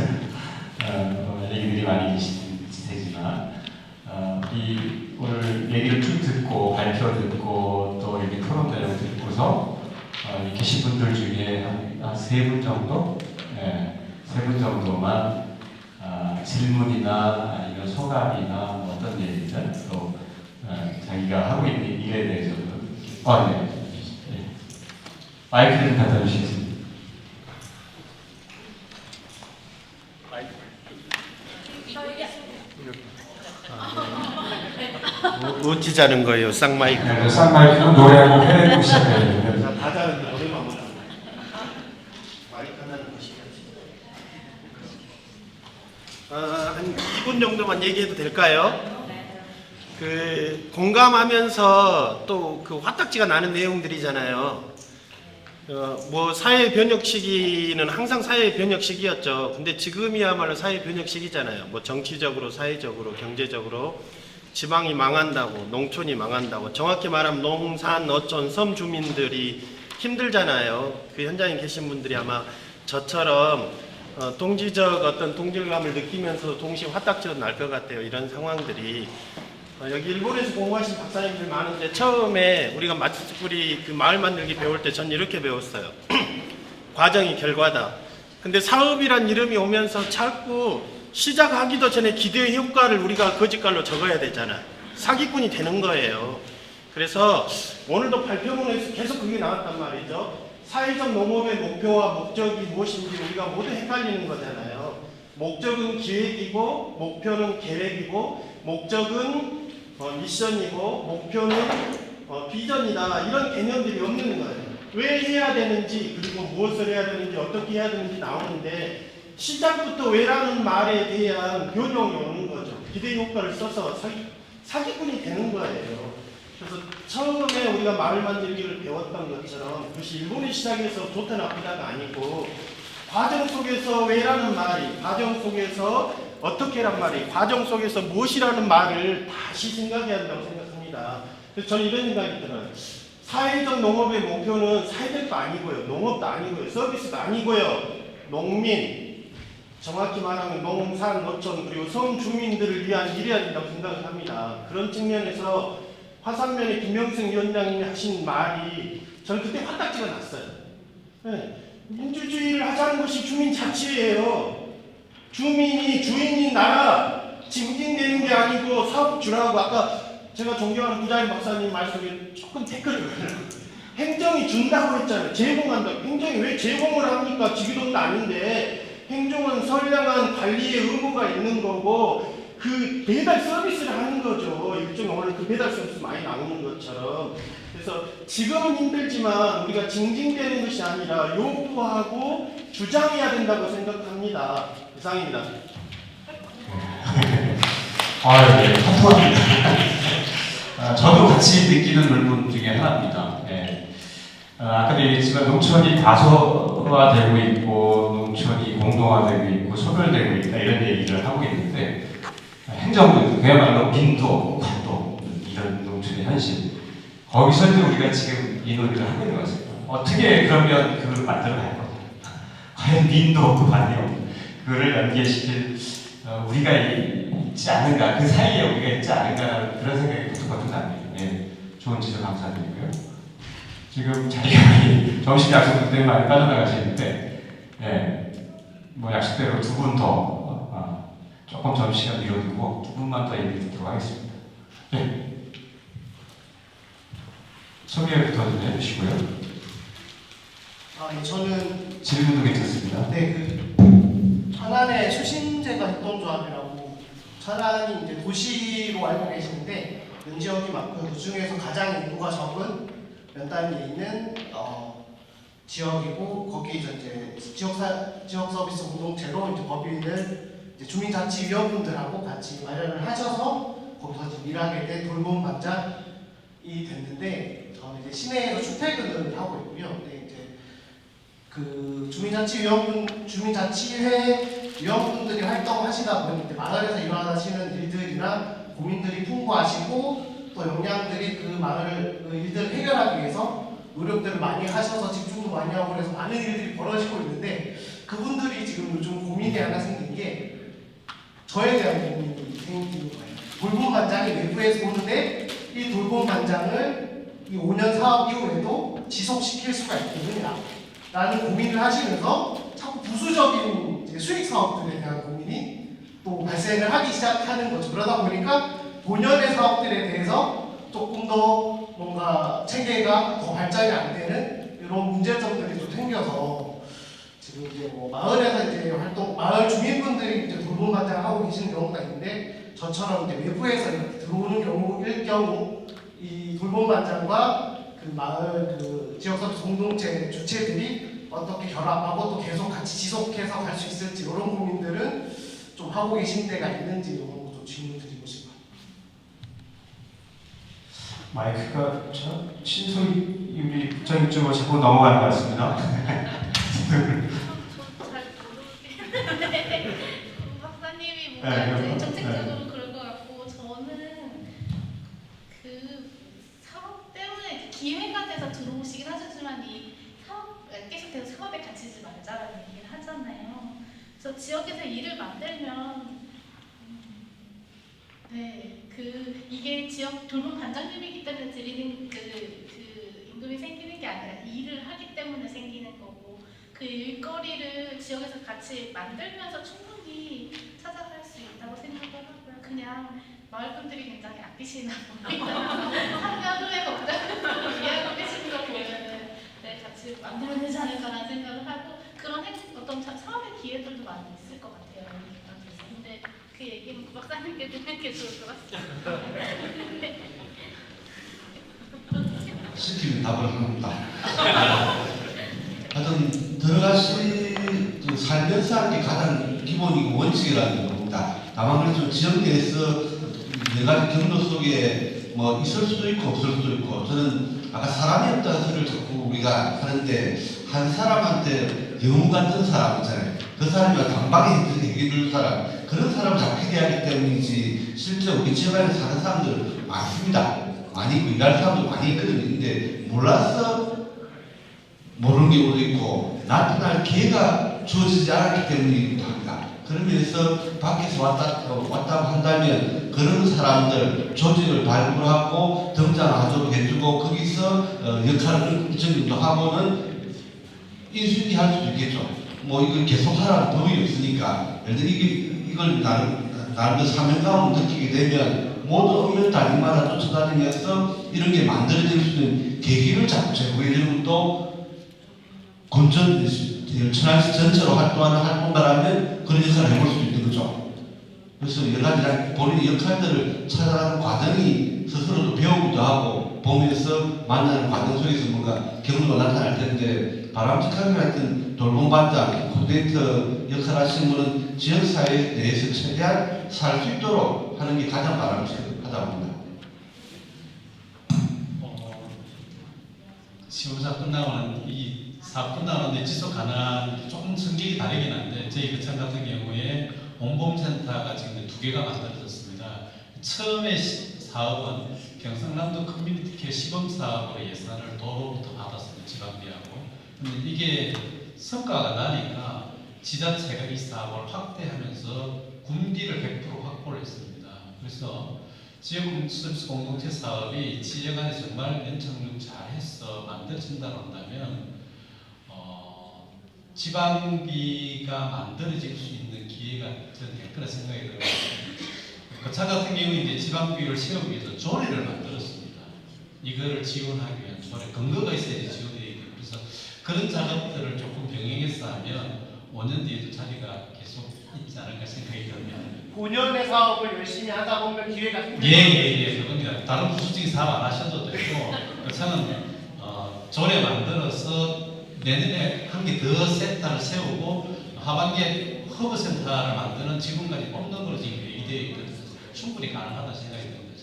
얘기들이 많이 계시지만 오늘 얘기를 쭉 듣고 발표 듣고 또 이렇게 토론 내용 듣고서 계신 분들 중에 한 3분 정도, 3분 정도만 질문이나 아니면 소감이나 어떤 얘기들 또 자기가 하고 있는 일에 대해서도 네. 마이크를 좀 갖다 주시겠습니다.
어찌자는 거예요, 쌍마이크.
네, 쌍마이크로 노래하고 해내고 시작해야 돼요.
다 다른데 노래만 못하는 마이크 하나는 보시겠지. 한 2분 정도만 얘기해도 될까요? 공감하면서 또 그 화딱지가 나는 내용들이잖아요. 뭐 사회 변혁 시기는 항상 사회 변혁 시기였죠. 근데 지금이야말로 사회 변혁 시기잖아요. 뭐 정치적으로, 사회적으로, 경제적으로 지방이 망한다고, 농촌이 망한다고. 정확히 말하면 농산, 어촌, 섬 주민들이 힘들잖아요. 그 현장에 계신 분들이 아마 저처럼 동지적 어떤 동질감을 느끼면서 동시에 화딱지가 날 것 같아요. 이런 상황들이. 여기 일본에서 공부하신 박사님들 많은데 처음에 우리가 마츠쿠리 그 마을 만들기 배울 때 전 이렇게 배웠어요. 과정이 결과다. 근데 사업이란 이름이 오면서 자꾸 시작하기도 전에 기대 효과를 우리가 거짓말로 적어야 되잖아. 사기꾼이 되는 거예요. 그래서 오늘도 발표문에서 계속 그게 나왔단 말이죠. 사회적 농업의 목표와 목적이 무엇인지 우리가 모두 헷갈리는 거잖아요. 목적은 기획이고 목표는 계획이고 목적은 미션이고 목표는 비전이다. 이런 개념들이 없는 거예요. 왜 해야 되는지 그리고 무엇을 해야 되는지 어떻게 해야 되는지 나오는데 시작부터 왜라는 말에 대한 변형이 오는 거죠. 기대 효과를 써서 사기꾼이 되는 거예요. 그래서 처음에 우리가 마을 만들기를 배웠던 것처럼 그것이 일본의 시작에서 좋다 나쁘다가 아니고 과정 속에서 왜라는 말이, 과정 속에서 어떻게란 말이, 과정 속에서 무엇이라는 말을 다시 생각해야 한다고 생각합니다. 그래서 저는 이런 생각이 들어요. 사회적 농업의 목표는 사회적도 아니고요, 농업도 아니고요, 서비스도 아니고요, 농민, 정확히 말하면 농산, 어촌, 그리고 섬 주민들을 위한 일해야 된다고 생각을 합니다. 그런 측면에서 화산면의 김명승 위원장님이 하신 말이 저는 그때 화딱지가 났어요. 네. 민주주의를 하자는 것이 주민자치예요. 주민이 주인인 나라 징징대는 게 아니고 사업 주라고. 아까 제가 존경하는 구자인 박사님 말씀에 조금 댓글을 행정이 준다고 했잖아요. 제공한다고. 행정이 왜 제공을 합니까? 지기동도 아닌데. 행정은 선량한 관리의 의무가 있는 거고 그 배달 서비스를 하는 거죠. 일종의 오늘 그 배달 서비스 많이 나오는 것처럼. 그래서 지금은 힘들지만 우리가 징징대는 것이 아니라 요구하고 주장해야 된다고 생각합니다. 이상입니다.
네, 감사합니다. 저도 같이 느끼는 물론 중에 하나입니다. 네. 아까도 얘기했지만 농촌이 다소화되고 있고 농촌이 공동화되고 있고 소멸되고 있다 이런 얘기를 하고 있는데 행정부 그야말로 민도, 관도 이런 농촌의 현실 거기서 이제 우리가 지금 이 논의를 하고 있는 것 같습니다. 어떻게 그러면 그걸 만들어 갈 거냐? 과연 민도 없고 관도 없고 그거를 연계시킬 우리가 있지 않은가, 그 사이에 우리가 있지 않은가 그런 생각이 거듭 납니다. 네, 좋은 지적 감사드리고요. 지금 자리가 많이 점심 약속 때문에 많이 빠져나가시는데, 네, 뭐 약속대로 두 분 더 조금 점심시간 미뤄두고 두 분만 더 얘기 듣도록 하겠습니다. 네. 소개부터 좀 해주시고요.
예, 저는
질문도 괜찮습니다.
천안의 수신제가 협동조합이라고, 천안이 이제 도시로 알고 계시는데 면지역이 많고 그 중에서 가장 인구가 적은 연단위에 있는 지역이고 거기 이제 지역 서비스 공동체로 이제 법인을 이제 주민자치위원분들하고 같이 마련을 하셔서 거기서 이제 일하게 된 돌봄 반장이 됐는데 저는 이제 시내에서 출퇴근을 하고 있고요. 근데 이제 그 주민자치회 위원분들이 활동하시다 보니 이제 마을에서 일어나시는 일들이나 고민들이 풍부하시고 또 역량들이 그 마을 일들을 해결하기 위해서 노력들을 많이 하셔서 집중도 많이 하고 그래서 많은 일들이 벌어지고 있는데 그분들이 지금 요즘 고민이 하나 생긴 게 저에 대한 고민이 생기는 거예요. 돌봄 반장이 외부에서 오는데 이 돌봄 반장을 이 5년 사업 이후에도 지속시킬 수가 있겠느냐 라는 고민을 하시면서 자꾸 부수적인 이제 수익 사업들에 대한 고민이 또 발생을 하기 시작하는 거죠. 그러다 보니까 본연의 사업들에 대해서 조금 더 뭔가 체계가 더 발전이 안 되는 그런 문제점들이 좀 생겨서 지금 이제 뭐 마을에서 이제 활동, 마을 주민분들이 이제 돌봄반장을 하고 계시는 경우가 있는데 저처럼 이제 외부에서 이렇게 들어오는 경우일 경우 이 돌봄반장과 그 마을 그 지역서비스 공동체 주체들이 어떻게 결합하고 또 계속 같이 지속해서 갈 수 있을지 이런 고민들은 좀 하고 계신 데가 있는지 이런 거 좀 질문드리고 싶어요.
마이크가 친소희 우리 국장님 쪽으로 자꾸 넘어가는 것 같습니다.
잘 모르겠는데 박사님이 뭔가
네,
이제 정책적으로 그럴 것 같고 저는 그 사업 때문에 기회가 돼서 들어오시긴 하셨지만 이 사업 계속해서 사업에 갇히지 말자라는 얘기를 하잖아요. 그래서 지역에서 일을 만들면 네, 이게 지역 돌봄 반장님이기 때문에 드리는 그 임금이 생기는 게 아니라 일을 하기 때문에 생기는 거고 그 일거리를 지역에서 같이 만들면서 충분히 찾아갈 수 있다고 생각을 하고요. 그냥 마을 분들이 굉장히 아끼시나 봅니다. 3년 후에 걱정을 이해하고 계시는 거 보면은 네, 같이 만들면 되지 않을까라는 생각을 하고 그런 어떤 사업의 기회들도 많이 있을 것 같아요. 근데 그 얘기는 구 박사님께 듣는 게 좋을 것 같습니다.
시키면 답을 합니다. 하여튼 살면서 하는 게 가장 기본이고 원칙이라는 겁니다. 다만 그래서 지역 내에서 네 가지 경로 속에 뭐 있을 수도 있고 없을 수도 있고 저는 아까 사람이 없다는 소리를 자꾸 우리가 하는데 한 사람한테 영웅 같은 사람 있잖아요. 그 사람이 단박에 해결줄 사람 그런 사람을 자꾸 기대하기 때문이지 실제 우리 지역안에 사는 사람들 많습니다. 많이 있고 일할 사람도 많이 있거든요. 근데 몰라서 모르는 경우도 있고 나타날 기회가 주어지지 않았기 때문이기도 합니다. 그런 면에서 밖에서 왔다고 한다면 그런 사람들 조직을 발굴하고 등장하도록 해주고 거기서 역할을 정도 하고는 인수인계 할 수도 있겠죠. 뭐 이걸 계속 하라는 법이 없으니까 예를 들어 이걸 나름대로 사명감을 느끼게 되면 모두 없는 다리마다 쫓아다니면서 이런 게 만들어질 수 있는 계기를 자꾸 제공해주는 것도 천안시 전체로 활동하는 활동가라면 그런 역할을 해볼 수 있는 거죠. 그래서 여러 가지 본인의 역할들을 찾아가는 과정이 스스로도 배우기도 하고 보면서 만나는 과정 속에서 뭔가 경로가 나타날 텐데 바람직하게 하여튼 돌봄반장, 코디네이터 역할 하시는 분은 지역사회 내에서 최대한 살 수 있도록 하는 게 가장 바람직하다 봅니다.
시험사 끝나고는 이 사업 끝나는데 지속 가능한 조금 성격이 다르긴 한데 저희 거창 같은 경우에 온봄센터가 지금 2개가 만들어졌습니다. 처음에 사업은 경상남도 커뮤니티 케어 시범 사업으로 예산을 도로부터 받았습니다. 지방비하고. 근데 이게 성과가 나니까 지자체가 이 사업을 확대하면서 군비를 100% 확보를 했습니다. 그래서 지역 서비스 공동체 사업이 지역 안에 정말 연착륙 잘해서 만들어진다고 한다면 지방비가 만들어질 수 있는 기회가 저는 될 거라 생각이 들어요. 거창 같은 경우 이제 지방비를 세우기 위해서 조례를 만들었습니다. 이거를 지원하기 위한 조례, 근거가 있어야지 지원이 되고 그래서 그런 작업들을 조금 병행해서 하면 5년 뒤에도 자리가 계속 있지 않을까 생각이 듭니다.
5년의 사업을 열심히 하다 보면 기회가 생깁니다.
예, 그겁니다. 다른 부수적인 사업 안 하셔도 되고 거창은 조례 만들어서 내년에 한 개 더 센터를 세우고 하반기에 허브센터를 만드는 지금까지 뽑는 걸로 지금 계획되어 있거든요. 충분히 가능하다 생각이 듭니다.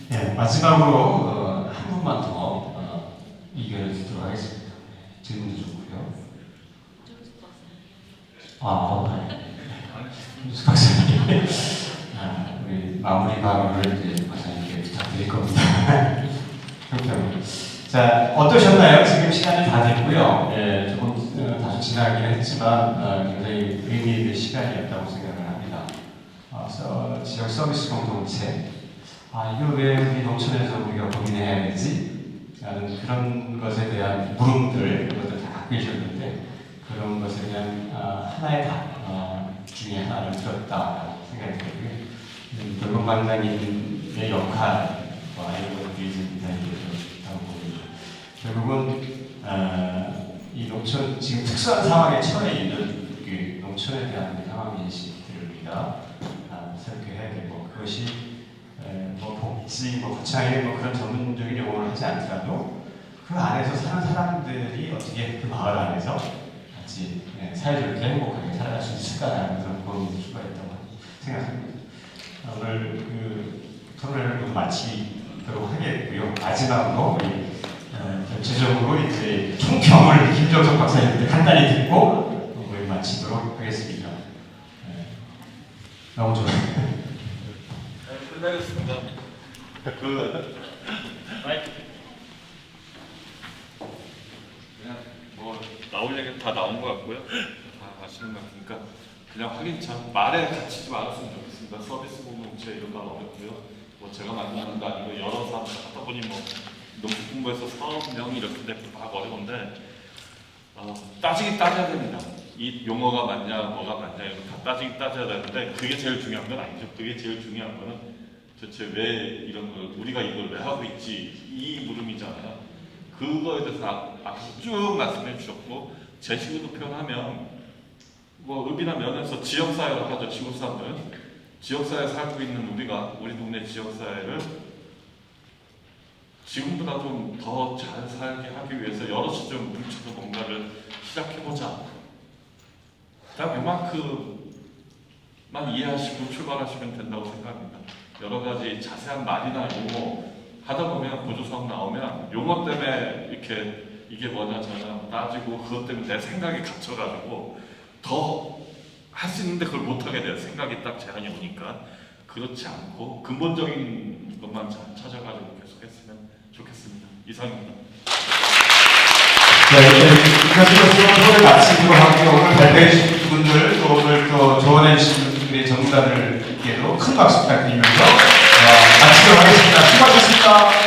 네, 마지막으로 한 분만 더 의견을 듣도록 하겠습니다. 질문도 좋고요. 김주수 박사님, 우리 마무리 발언을 이제 박사님께 부탁드릴 겁니다. 그렇죠. 자, 어떠셨나요? 지금 시간이 다 됐고요. 조금 다소 지나긴 했지만 굉장히 의미 있는 시간이었다고 생각을 합니다. 지역 서비스 공동체, 이거 왜 우리 농촌에서 우리가 고민해야 되지? 라는 그런 것에 대한 물음들, 그것들 다 갖고 계셨는데 그런 것에 대한 하나의 답 중에 하나를 들었다 생각이 들고요. 돌봄반장님의 역할과 이런 것들이 굉장히 결국은 이 농촌 지금 특수한 상황에 처해 있는 그 농촌에 대한 상황 인식들을 우리가 새롭게 해야 되고 그것이 뭐 복지, 뭐 구창의 뭐 그런 전문적인 용어를 하지 않더라도 그 안에서 사는 사람들이 어떻게 그 마을 안에서 같이 사회적으로 행복하게 살아갈 수 있을까라는 그런 고민일 수가 있다고 생각합니다. 오늘 그 토론회를 모두 마치도록 하겠고요. 마지막으로 우리 전체적으로 이제 총평을 김정석 박사님한테 간단히 듣고 우리 마치도록 하겠습니다. 너무 좋아요.
끝나겠습니다. 그냥 뭐 나올 얘기 다 나온 것 같고요. 다 아시는 것 같으니까 그냥 확인참 말에 갇히지 말았으면 좋겠습니다. 서비스 공동체 이런 거 어렵고요. 뭐 제가 만나는 거 아니고 여러 사람 하다 보니 뭐 농수공부에서 4명 이렇게 되고 막 어려운데 따지긴 따져야 됩니다. 이 용어가 맞냐 뭐가 맞냐 이거 다 따지긴 따져야 되는데 그게 제일 중요한 건 아니죠. 그게 제일 중요한 거는 도대체 왜 이런 걸 우리가 이걸 왜 하고 있지 이 물음이잖아요. 그거에 대해서 앞서 쭉 말씀해 주셨고 제 식으로 표현하면 뭐 읍이나 면에서 지역사회를 하죠. 지구 사람들은 지역사회에 살고 있는 우리가 우리 동네 지역사회를 지금보다 좀 더 잘 살게 하기 위해서 여럿이 좀 뭉쳐서 뭔가를 시작해보자. 딱 이만큼만 이해하시고 출발하시면 된다고 생각합니다. 여러 가지 자세한 말이나 용어 하다 보면 보조사업 나오면 용어 때문에 이렇게 이게 뭐냐 저냐 따지고 그것 때문에 내 생각이 갇혀가지고 더 할 수 있는데 그걸 못하게 돼요. 생각이 딱 제한이 오니까. 그렇지 않고 근본적인 것만 잘 찾아가지고 계속했으면 좋겠습니다. 이상입니다.
네, 이렇게 수업을 마치도록 하고요. 오늘 발표해 주신 분들 또 오늘 또 조언해 주신 분들의 전문가들께도 큰 박수 부탁드리면서 마치도록 하겠습니다. 수고하셨습니다.